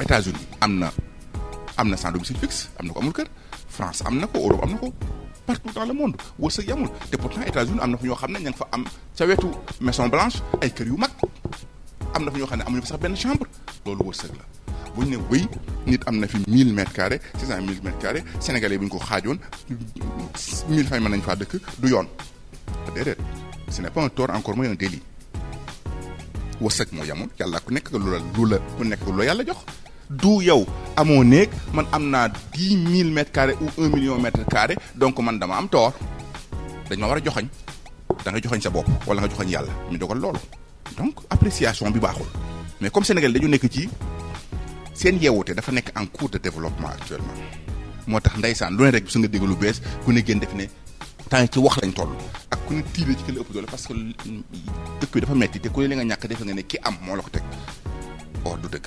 États-Unis am na sans domicile fixe am na ko amul kër France am na ko Europe am na ko partout dans le monde wërsëg yamul te pourtant États-Unis am na fa ñoo xam ne ña nga fa am ca wetu Maison Blanche ay kër yu mag am na fa ñoo xam ne amuñu fa sax benn chambre loolu wërsëg la bu ñu ne wéy nit am na fi 1000 mètres carrés 600 000 mètres carrés sénégalais bu ñu ko xaajoon 1000 familles mën nañu faa dëkk du yoon déedéet ce n'est pas un tort encore moins un délit wërsëg moo yamul yàlla ku nekk lu la yàlla jox du yow amoo néeg man am naa 10 000 mètres carrés ou 1 million mètres carrés donc man dama am tort dañ ma war a joxañ da nga joxañ sa bopp wala nga joxañ yàlla ñu dogal loolu donc appréciation bi baaxul mais comme Sénégal dañu nekk ci seen yeewute dafa nekk en cours de développement actuellement moo tax ndeysaan lu ne rek su nga dégg lu bees ku ne gën def ne temps ci wax lañ toll ak ku ne tiire ci kële ëpp doole parce que dëkk bi dafa metti te ku ne li nga ñàkk defe nga ne ki am moo la ko teg or du dëgg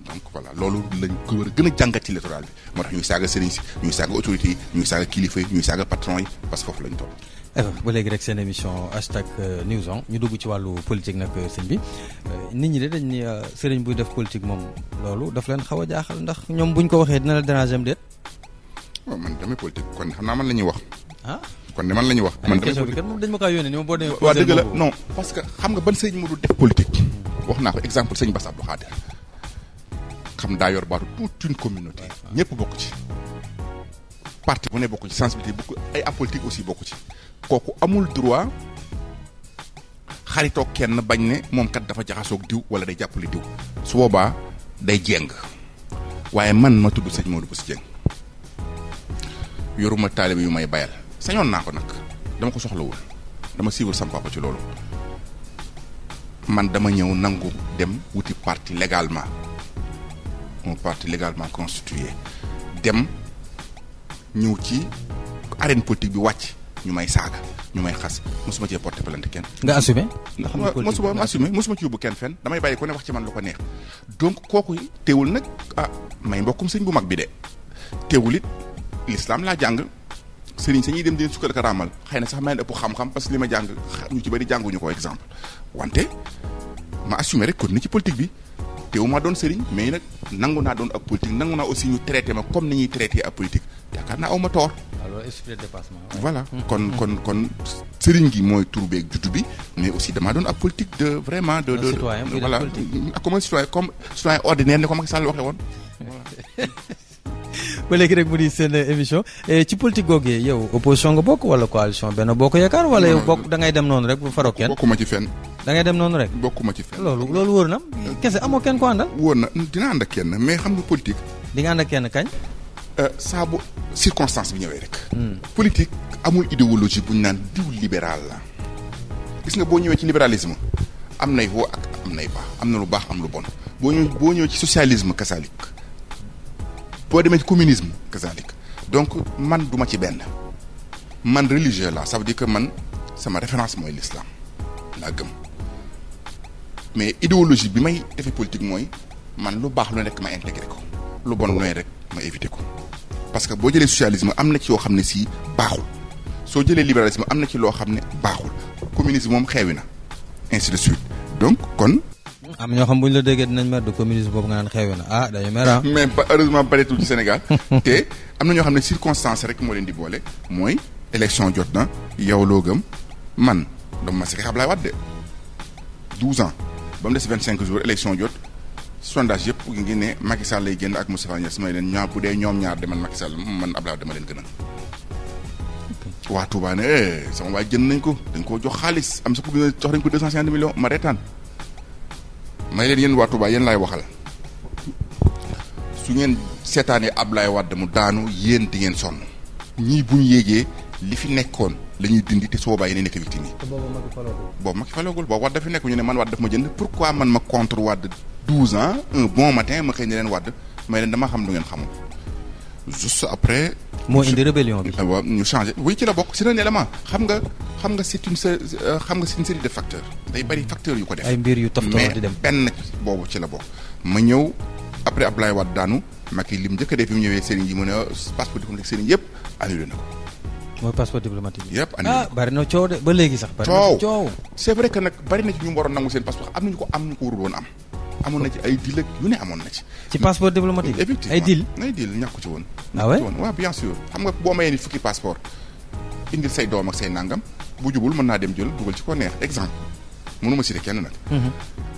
donc voilà loolu lañ ko war a gën a jàngat ci littoral bi moo tax ñuy saaga sëriñ si ñuy saaga autorités yi ñuy saaga kilifa yi ñuy saaga patron yi parce que foofu lañ toll. ba léegi rek seen émission #newson ñu dugg ci wàllu politique nag sëñ bi nit ñi de dañ ni sëriñ buy def politique moom loolu daf leen xaw a jaaxal ndax ñoom buñ ko waxee dina la déranger am déet. waaw man damay politique kon xam naa man la ñuy wax. kon ne man la ñuy wax. man question bi kat moom dañ ma kaa yónnee ni ma boo demee. waaw dëgg la non parce que xam nga ban sëriñ mu dul def politique. wax naa ko exemple sëñ Bass Abdou Khadir xam daa yor baatu toute une communauté. ñëpp bokk ci. parti bu ne bokk ci sensibilité bokk ay apolitique aussi bokk ci. kooku amul droit xaritoog kenn bañ ne moom kat dafa jaxasoog diw wala day jàppale diw su boobaa day jeng waaye man ma tudd sëñ Modou Bousso Dieng yoruma taalibe yu may bayal sañoon naa ko nag dama ko soxlawul dama siiwal sama papa ci loolu man dama ñëw nangu dem wuti parti légalement mon parti légalement constitué dem ñëw ci arène politique bi wàcc ñu may saaga ñu may xas mosuma cee porter plainte kenn. nga assumé. mosuma ci yóbbu kenn fenn damay bàyyi ko ne wax ci man lu ko neex donc kooku teewul nag may mbokkum sëñ bu mag bi de teewul it l'islam laa jàng sëriñ sañuy dem di leen sukkal ak raamal xëy na sax may ëpp xam-xam parce que li ma jàng ñu ci bëri jànguñu ko exemple wante ma assumé rek kon ni ci politique bi teewu maa doon sëriñ mais nag nangu naa doon ab politique nangu naa aussi ñu traité ma comme ni ñuy traité ab politique yaakaar naa aw ma toor. alors esprit de dépassement. voilà kon sëriñ gi mooy tur beeg juddu bi mais aussi damaa doon ab politique de vraiment de voilà comme citoyen ordinaire ni ko Macky Sall waxee woon voilà. ba léegi rek mu di seen émission ci politique googee yow opposition nga bokk wala coalition Benno Bokk Yaakaar wala yow bokk da ngay dem noonu rek bu faroo kenn. bokkuma ci fenn. da ngay dem noonu rek. bokkuma ci fenn. loolu wóor na kese amoo kenn ko àndal. wóor na dina ànd ak kenn mais xam nga politique. di nga ànd ak kenn kañ. saa bu circonstance bi ñëwee rek. politique amul idéologie bu ñu naan diw libéral la. gis nga boo ñëwee ci libéralisme am nay woo ak am nay baax am na lu baax am lu bon boo ñëwee ci socialisme kasalik boo demee ci communisme kasalik donc man duma ci benn man religieux la ça veut dire que man sama référence mooy l'islam laa gëm mais idéologie bi may defee politique mooy man lu baax lu nekk ma intégré ko lu bon lu ne rek ma éviter ko parce que boo jëlee socialisme am na ci yoo xam ne si baaxul soo jëlee libéralisme am na ci loo xam ne baaxul communisme moom xeewi na ainsi de suite donc kon am ñoo xam bu ñu la déggee dinañ mer de communisme boobu nga naan xewe na dañu mer mais heureusement bareetul ci Sénégal te am na ñoo xam ne circonstance rek moo leen di boole mooy élection jot na yow loo gëm man dama ma si xeex Ablaye Wade 12 ans ba mu des 25 jours élection jot sondage yëpp ngi ne Macky Sall lay génn ak Moustapha Niasse may leen ñaar bu dee ñoom ñaar de man Macky Sall man Ablaye Wade dama leen gën a waa Touba ne sama waay jënd nañ ko dañ koo jox xaalis am sa ko jox nañ ko 250 millions ma reetaan may leen yéen waa Touba yéen laay waxal su ngeen seetaanee Ablaye Wade mu daanu yéen di ngeen sonn ñii bu ñu yéegee li fi nekkoon la ñuy dindi te soo bàyyi ne nekk victime yi. boobu Macky faloogul boobu Wade dafa nekk ñu ne man Wade daf ma jënd pourquoi man ma contre Wade 12 ans un bon matin ma xëy ne leen Wade may leen dama xam lu ngeen xamul juste après. moo indi rébellion bi. waaw ñu changé oui ci la bokk c'est un élément xam nga c'est une série de facteurs day bari facteurs yu ko def. ay mbir yu toftaloo di dem mais benn boobu ci la bokk. ma ñëw après Abdoulaye Wade daanu Macky lim njëkk a def bi mu ñëwee Serigne yi mu ne passeport diplomatique Serigne yëpp annulé na ko. mooy passeport diplomatique bi. yëpp annulé bari na coow de ba léegi sax. bari na coow c'est vrai que nag bari na ci ñu waroon nangu seen passeport am nañu ko warul woon am. amoon na ci ay deal ak yu ne amoon na ci. ci passeport diplomatique. effectivement ay deal ñàkku ci woon. waaw bien sûr xam nga boo mayee ni fukki passeport indil say doom ak say nangam bu jubul mën naa dem jël dugal ci ko neex exemple mënuma citer kenn nag.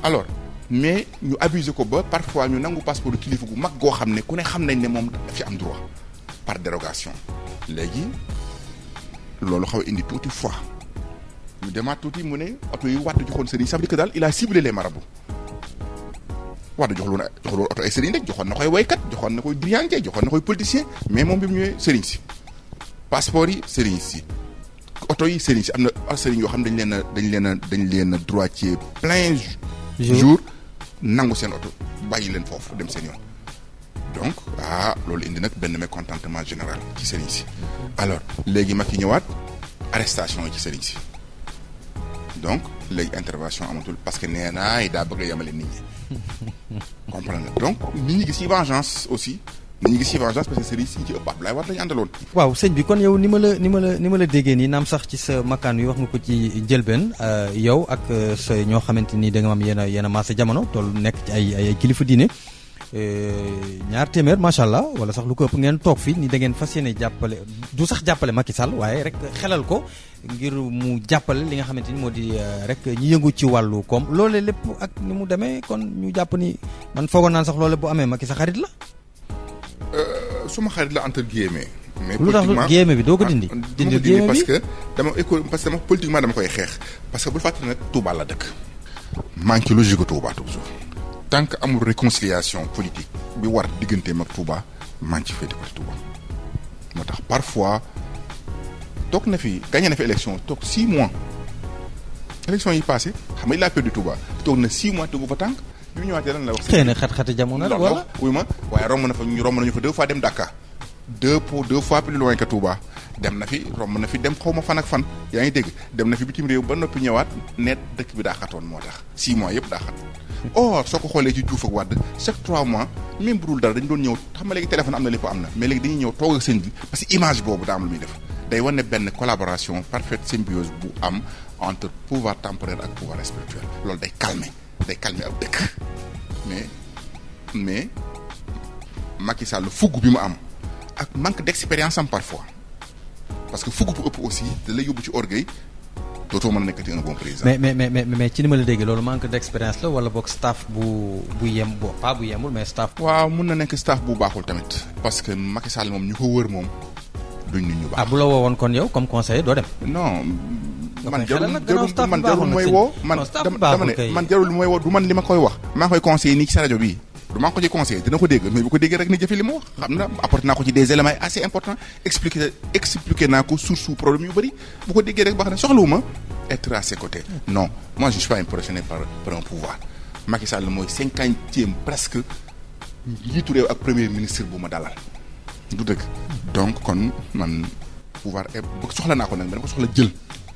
alors mais ñu abuser ko ba parfois ñu nangu passeport kilifa gu mag goo xam ne ku ne xam nañ ne moom daf ci am droit par dérogation léegi loolu xaw a indi tuuti fois ñu demaat tuuti mu ne oto yi Wade joxoon sëriñ ça veut dire que daal il a ciblé les marabouts. Wade joxul woon oto ay sëriñ rek joxoon na koy waykat joxoon na koy drianke joxoon na koy politicien mais moom bi mu ñëwee sëriñ si passeport yi sëriñ si oto yi sëriñ si am na sëriñ yoo xam dañ leen a droitier plein jour nangu seen oto bàyyi leen foofu dem seen yoon donc loolu indi nag benn mécontentement général ci sëriñ si alors léegi Macky ñëwaat arrestation yi ci sëriñ si donc léegi intervention amatul parce que nee naa daa bëgg a yemale nit ñi comprendre donc nit ñi gis ci vengeance aussi nit ñi gis ci vengeance parce que sëriñ si ci ëpp Abdoulaye Wade lañu àndaloon. waaw sëñ bi kon yow ni ma la déggee nii naam sax ci sa makkaan wi wax nga ko ci njëlbeen yow ak sa ñoo xamante ni da nga am yéen a maase jamono toll nekk ci ay kilifa diine ñaar téeméer macha allah wala sax lu ko ëpp ngeen toog fii ni da ngeen fas yéene jàppale du sax jàppale Macky Sall waaye rek xelal ko ngir mu jàppale li nga xamante ni moo di rek ñi yëngu ci wàllu koom loole lépp ak ni mu demee kon ñu jàpp ni man foogoon naan sax loole bu amee Macky sa xarit la. suma xarit la entre guillemets. mais lu tax guillemets bi doo ko dindi. dindi guillemets bi parce que dama politiquement dama koy xeex parce que bul fàttali nag Touba la dëkk. manque logique Touba toujours. tant que amul réconciliation politique bi war digganteem ak Touba maa ngi ci féete côté Touba moo tax parfois toog na fi gagné na fi élection toog 6 mois élection yi passé xam nga il a perdu Touba toog na 6 mois tegu fa tànk bi mu ñëwaatee lan la wax. xëy na xat-xati jamono la wala. wuy ma waaye romb nañu fa 2 fois dem Dakar 2 fois plus loin que Touba dem na fi romb na fi dem xaw ma fan ak fan yaa ngi dégg dem na fi bitim réew ba noppi ñëwaat net dëkk bi daa xatoon moo tax 6 mois yëpp daa xatoon. soo ko xoolee ci Diouf ak Wade chaque 3 mois même bu dul dara dañu doon ñëw xam nga léegi téléphone am na lépp am na mais léegi dañuy ñëw toog ak sëñ bi parce que image boobu daa am lu muy def day wane benn collaboration parfaite symbiose bu am entre pouvoir temporel ak pouvoir spirituel loolu day calmer ab dëkk mais Macky Sall fugg bi mu am ak manque d'expérience am parfois parce que fugg bu ëpp aussi da lay yóbbu ci orgueil dootoo mën a nekkati un bon président. mais ci ni ma la déggee loolu manque d'expérience la wala boog staff bu yemul mais staff. waaw mun na nekk staff bu baaxul tamit. parce que Macky Sall moom ñu ko wër moom duñ nit ñu baax. bu la woowoon kon yow comme conseiller doo dem. non. man jarul mooy woo man jarul mooy woo du man li ma koy wax. maa koy conseiller nii ci sa rajo bii. du maa ko ci conseiller dina ko dégg mais bu ko déggee rek ni jëfe li mu wax xam na apporté naa ko ci des éléments assez importants expliqué naa ko source problème yu bëri bu ko déggee rek baax na soxlawuma être à ses côtés non moi je suis pas impressionné par un pouvoir Macky Sall mooy 50e presque njiitu réew ak premier ministre bu ma dalal du dëgg donc kon man pouvoir soxla naa ko nag dana ko soxla jël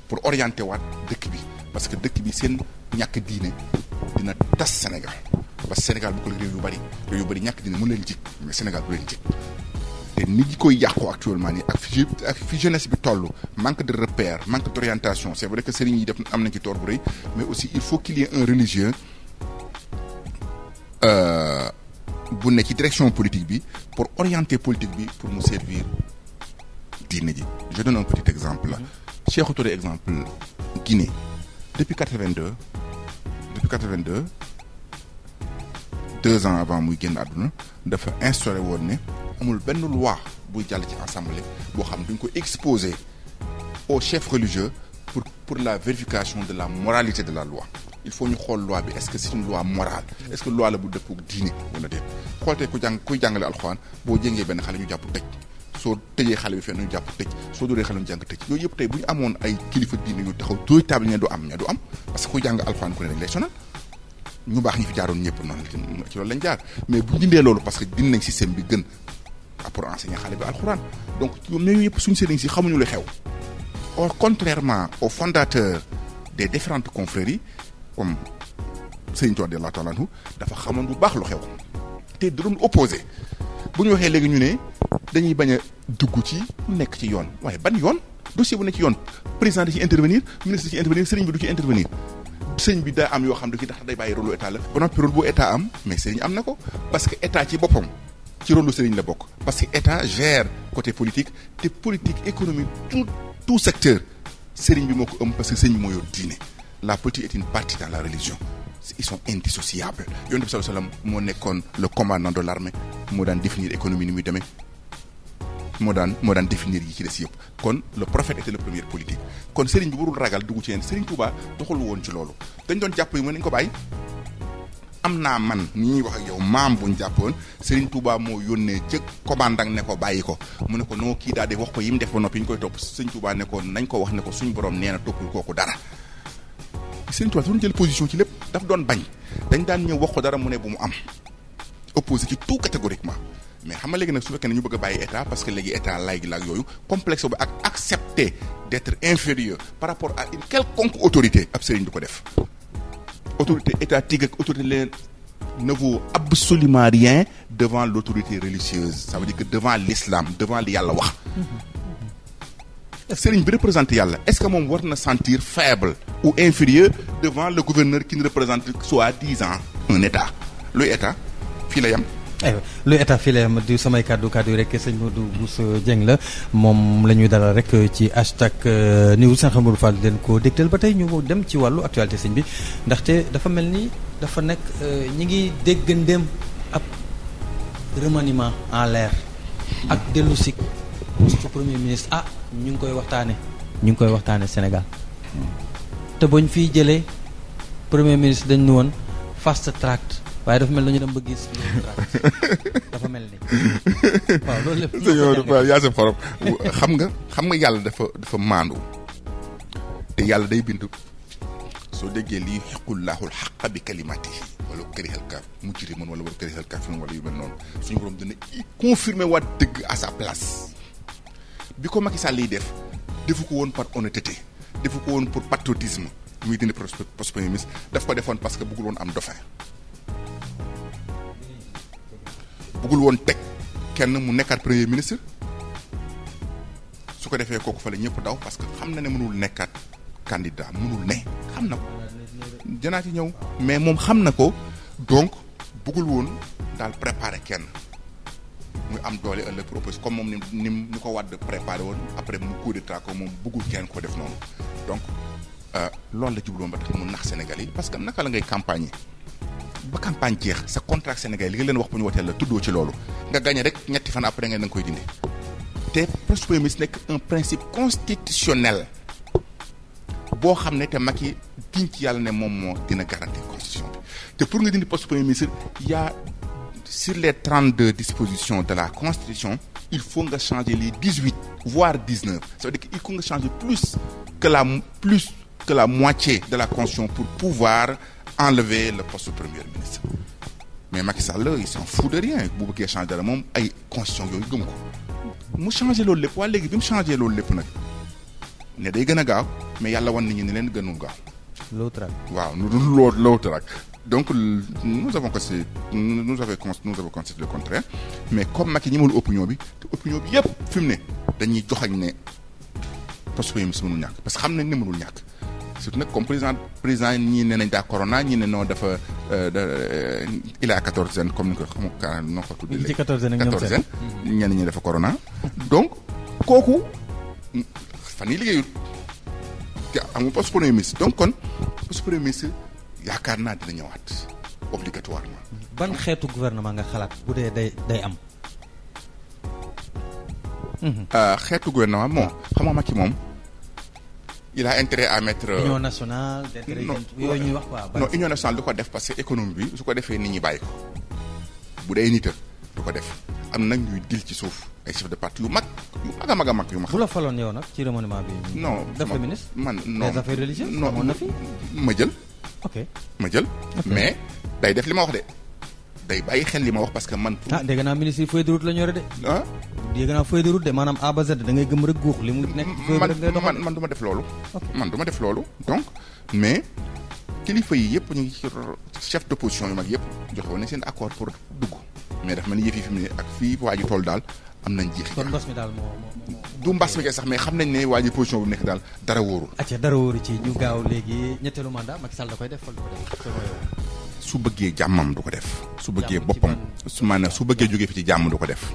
pour orienter waat dëkk bi parce que dëkk bi seen ñàkk diine dina tas Sénégal parce que Sénégal bu ko réew yu bëri ñàkk dina mën leen jig mais Sénégal bu leen jig te nit ñi koy yàqu actuellement nii ak fi jeunesse bi toll manque de repère manque d'orientation c'est vrai que sëriñ yi def am nañ ci tort bu rëy mais aussi il faut qu'il y ait un religieux bu ne ci direction politique bi pour orienter politique bi pour mu servir diine ji. Je donne un petit exemple là. Cheikh Touré exemple Guinée depuis 82 2 ans avant muy génn àdduna dafa instauré woon ne amul benn loi buy jàll ci assemblée boo xam duñ ko exposer aux chefs religieux pour la vérification de la moralité de la loi. Il faut ñu xool loi bi est-ce que c'est une loi morale est-ce que loi la bu dëppoo diine wala déet xool tey kuy jàngale alxuraan boo jëngee benn xale ñu jàpp tëj soo tëjee xale bi fenn ñu jàpp tëj soo dóoree xale ñu jàng tëj yooyu yëpp tey bu ñu amoon ay kilifa diine yu taxaw dóoy table ña du am parce que kuy jàng alxuraan ku ne dañ lay sonal ñu baax ñi fi jaaroon ñëpp noonu ci loolu lañ jaar mais bu dindee loolu parce que dindi nañ système bi gën pour enseigner xale bi alxuraan donc mais yooyu yëpp suñu sëriñ si xamuñu lu xew. Or contrairement aux fondateurs des différentes confréries comme Serigne Touba radiyallahu ta'ala anhu dafa xamoon bu baax lu xew te da doon opposé bu ñu waxee léegi ñu ne dañuy bañ a dugg ci nekk ci yoon waaye ban yoon dossier bu nekk ci yoon président da ci intervenir ministre da ci intervenir sëriñ bi du ci intervenir sëriñ bi daa am yoo xam ne tax day bàyyi rôle état la ba noppi rôle bu état am mais sëriñ am na ko parce que état ci boppam ci rôle sëriñ la bokk parce que état gère côté politique te politique économique tout secteur sëriñ bi moo ko ëm parce que sëriñ bi moo yor diine la politique est une partie dans la religion ils sont indissociables Yonent bi sallallahu alayhi wasallam moo nekkoon le commandant de l'armée moo daan définir économie ni muy demee moo daan définir yi ci des yëpp kon le prophète était le premier politique kon sëriñ bi warul ragal dugg ci yeen sëriñ Touba doxul woon ci loolu dañ doon jàpp yi mën nañ ko bàyyi am naa man ni ñuy wax ak yow maam buñ jàppoon Serigne Touba moo yónnee ca commandant ne ko bàyyi ko mu ne ko noo kii daal di wax ko yi mu def ba noppi ñu koy topp Serigne Touba ne ko nañ ko wax ne ko suñ borom nee na toppul kooku dara Serigne Touba doon jël position ci lépp daf doon bañ dañ daan ñëw wax ko dara mu ne bu mu am opposé ci tout catégoriquement mais xam nga léegi nag su fekkee ne ñu bëgg a bàyyi état parce que léegi état lay gi la ak yooyu complexe boobu ak accepter d'être inférieur par rapport à une quelconque autorité ab Serigne du ko def. Autorité étatique ak autorité leen ne vaut absolument rien devant l'autorité religieuse ça veut dire que devant l'islam devant li yàlla wax sëriñ bi représente yàlla est-ce que moom war na sentir faible ou inférieur devant le gouverneur qui ne représente soi-disant un état luy état fii la yam aywa luy état fii la yam di samay kàddu yi rek sëñ Modou Bousso Dieng la moom la ñuy dalal rek ci hashtag news seen xamal Fall leen ko dégtal ba tey ñu dem ci wàllu actualité sëñ bi ndaxte dafa mel ni dafa nekk ñi ngi dégg ndéem ab remaniement en l'air ak dellu si poste premier ministre ñu ngi koy waxtaane Sénégal te bañ fiy jëlee premier ministre dañ nu woon fast track waaye dafa mel ni ñu dem ba gis dafa mel ni waaw loolu lépp yaa sa xorom xam nga yàlla dafa maandu te yàlla day bind soo déggee lii yuhiqqullahul haqqa bi kalimatihi wala karihal mujrimun wala karihal kafirun wala yu mel noonu suñu borom dina confirmer waat dëgg à sa place bi ko Macky Sall liy defu ko woon par honnêteté defu ko woon pour patriotisme muy dindi poste premier ministre daf ko defoon parce que bëggul woon am dauphin bëggul woon teg kenn mu nekkaat premier ministre su ko defee kooku fa la ñëpp daw parce que xam na ne mënul nekkaat candidat mënul ne xam na ko janaa ci ñëw mais moom xam na ko donc bëggul woon daal préparer kenn muy am doole ëllëg propose comme moom ni ko Wade préparé woon après mu coup d'état ko moom bëggul kenn ko def noonu donc loolu la jubluwoon ba tax mu nax Sénégal yi parce que naka la ngay campagne ba campagne jeex sa contrat Sénégal li nga leen wax bu ñu woteel la tuddoo ci loolu nga gagné rek ñetti fan après nga koy dindi te poste premier ministre nekk un principe constitutionnel boo xam ne te Macky giñ ci yàlla ne moom moo dina garantir constitution bi te pour nga dindi poste premier ministre il y a sur les 32 dispositions de la constitution il faut nga changer les 18 voire 19 ça veut dire qu'il faut nga changer plus que la moitié de la constitution pour pouvoir enlever le poste de premier ministre mais Macky Sall il s'en fout de rien bu bëggee changer dara moom ay constitution yooyu gëm ko mu changer loolu lépp waa léegi bi mu changer loolu lépp nag ne day gën a gaaw mais yàlla wan nañu ne leen gënul gaaw. waaw l'autre track donc nous avons constaté le contraire mais comme Macky ñëmul opinion bi te opinion bi yëpp fi mu ne dañuy joxañ ne poste premier ministre mënul ñàkk parce que xam nañ ne mënul ñàkk surtout nag comme président ñii ne nañ daa corona ñii ne non dafa il a 14 ans comme ni ko xam noo ko tuddee léegi 14 ans ñenn ñi dafa corona donc kooku fan yi liggéeyul te amul poste premier ministre donc kon poste premier ministre yaakaar naa dina ñëwaat obligatoirement. ban xeetu gouvernement nga xalaat bu dee day am. xeetu gouvernement moom xam nga Macky moom il a intérêt à mettre. union nationale d'intérêt yooyu ñuy wax quoi. non union nationale du ko def parce que économie bi su ko defee nit ñi bàyyi ko bu dee nit du ko def am nag ñuy dil ci suuf ay chef de parti yu mag a mag yu mag. bu la faloon yow nag ci remaniement bi. non def la ministre. man non des affaires religieuses. non amoon na fi. ma jël. ok mais day def li ma wax de day bàyyi xel li ma wax parce que man. dégg naa ministre yi feuille de route la ñu yore de. dégg naa feuille de route de maanaam A ba Z da ngay gëm rek guux li mu nekk. man du ma def loolu. man du ma def loolu donc mais kilifa yi yëpp ñu ngi ci chef d'opposition yu mag yëpp joxe woon nañ seen accord pour dugg mais dafa mel ni yëf yi fi mu ne ak fii waa ji toll daal am nañ jeexi. kon mbas mi daal du mbas mi kay sax mais xam nañ ne waa ji position bu nekk daal dara wóorul. acca dara wóoru ci ñu gaaw léegi ñetteelu mandat Macky Sall da koy def wala du ko def. su bëggee jàmmam du ko def. su bëggee boppam maanaam su bëggee jógee fi ci jàmm du ko def.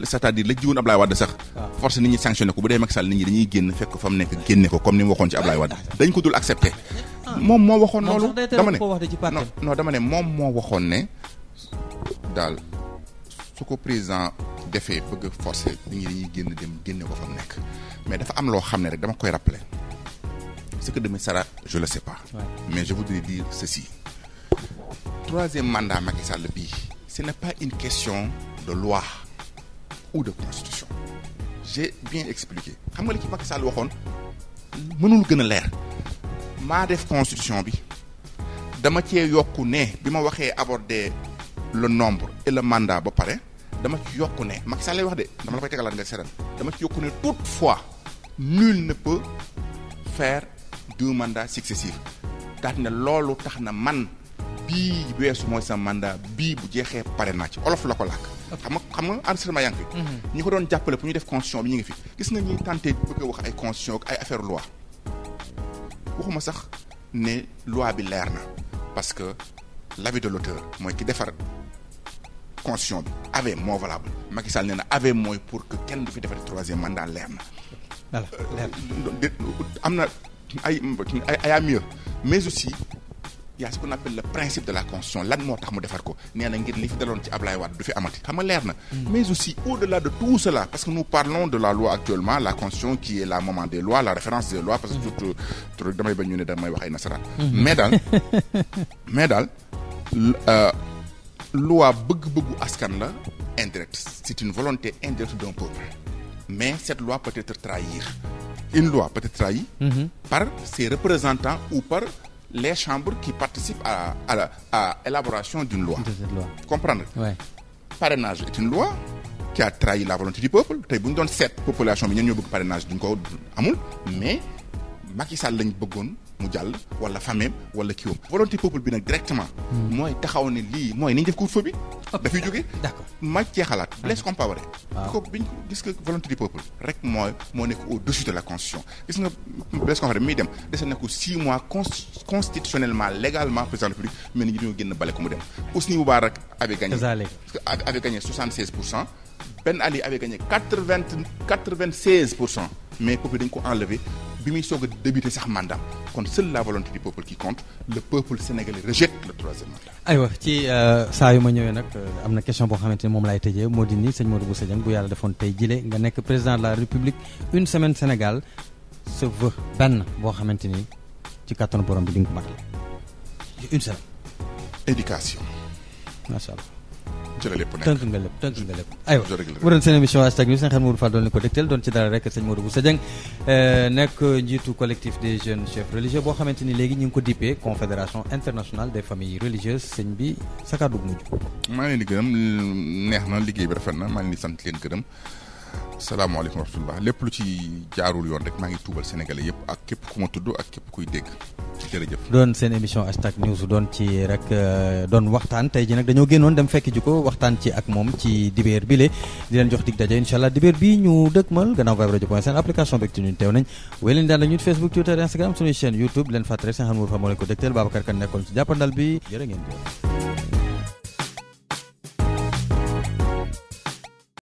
c'est-à-dire la jiwoon Ablaye Wade sax. force nit ñi sanctionné ko bu dee Macky Sall nit ñi dañuy génn fekk ko fa mu nekk génne ko comme ni mu waxoon ci Ablaye Wade. dañ ko dul accepté. moom moo waxoon loolu dama ne non dama ne moom moo waxoon ne daal su ko président defee bëgg a forcé nit ñi dañuy génn dem génne ko fa mu nekk mais dafa am loo xam ne rek dama koy rappeler ce que demain sera je le sais pas. mais je voudrais dire ceci. Troisième mandat Macky Sall bii ce n'est pas une question de loi ou de constitution j'ai bien expliqué xam nga li ci Macky Sall waxoon mënul gën a leer maa def constitution bi dama cee yokku ne bi ma waxee aborder le nombre et le mandat ba pare dama ci yokku ne Macky Sall lay wax de dama la koy tegalaat nga seetal dama ci yokku ne toutefois nul ne peut faire 2 mandats successifs daal ne loolu tax na man bii weesu mooy sa mandat bii bu jeexee pare naa ci olof la ko làkk. xam nga enregistrement yaa ngi fi. ñi ko doon jàppale pour ñu def constitution bi ñu ngi fi gis nga ñuy tenté bëgg a wax ay constitution ak ay affaire loi waxuma sax ne loi bi leer na parce que l'avis de l'auteur mooy ki defar constitution bi avis moo valable Macky Sall nee na avis mooy pour que kenn du fi defar 3e mandat leer na. voilà leer am na ay mieux mais aussi. Il y a ce qu'on appelle le principe de la constitution lan moo tax mu defar ko nee na ngir li fi daloon ci Ablaye Wade du fi amati xam nga leer na. mais aussi au-delà de tout cela parce que nous parlons de la loi actuellement la constitution qui est la maman des lois la référence des lois parce que surtout damay bañ ñu ne damay wax ay nasaraan. mais daal loi bëgg-bëggu askan la indirecte c'est une volonté indirecte d'un peuple mais cette loi peut être trahie une loi peut être trahie par ses représentants ou par les chambres qui participent à l'élaboration d'une loi. Comprendre? Ouais. Parrainage est une loi qui a trahi la volonté du peuple. Tey bu ñu doon seet population bi ñoo bëgg parrainage duñ ko amul mais Macky Sall lañ bëggoon mu jàll wala famille wala kiiwam volonté peuple bi nag directement. mooy taxaw ne lii mooy ni ñu def couvre-feu bi. dafay jógee. d'accord ma cee xalaat Blaise Compaoré. ko biñ gis nga volonté du peuple rek moo nekk au-dessus de la constitution gis nga Blaise Compaoré mi dem dese na ko 6 mois constitutionnellement légalement président de la République mais nit ñi dañoo génn bale ko mu dem Hosni Moubarak avait gagné. avait gagné 76%. Ben Ali avait gagné 96%. mais peuple dañ ko enlevé bi muy soog a débuté sax mandat kon seule la volonté du peuple qui compte le peuple sénégalais rejette le 3e mandat. aywa ci saa yu ma ñëwee nag am na question boo xamante ni moom laay tëjee moo di ni sëñ Modou Bousso Dieng bu yàlla defoon tey jile nga nekk président de la République une semaine Sénégal se veut benn boo xamante ni ci kattanu borom bi di nga ko matal une semaine. éducation. macha allah. jërëjëf lépp tënk nga lépp aywa mu doon seen émission hashtag news seen xel Modou Fall doon ni ko dégtal doon ci dara rek sëñ Modou Bousso Dieng nekk njiitu collectif des jeunes chefs religieux boo xamante ni léegi ñu ngi ko dippee confédération internationale des familles religieuses sëñ bi sa kàddu gu mujj. maa ngi leen di gërëm neex na liggéey bi rafet na maa ngi leen di sant leen gërëm salaamaaleykum wa rahmatulah lépp lu ci jaarul yoon rek maa ngi tuubal sénégalais yëpp ak képp ku ma tudd ak képp kuy dégg jërëjëf. doon seen émission #news doon ci rek doon waxtaan tey ji nag dañoo génnoon dem fekk ji ko waxtaan ci ak moom ci dibéer bi le di leen jox dig daje incha allah dibéer bi ñu dëkkmal gannaaw Vibe Radio .sn application beeg ci ñun teew nañ wéy leen daan la ñuy Facebook Twitter Instagram suñuy chaîne YouTube leen fàttali rek seen xam nga fa moo leen ko dégteel Babacar Kane nekkoon ci jàppandal bi jërë ngeen jëf.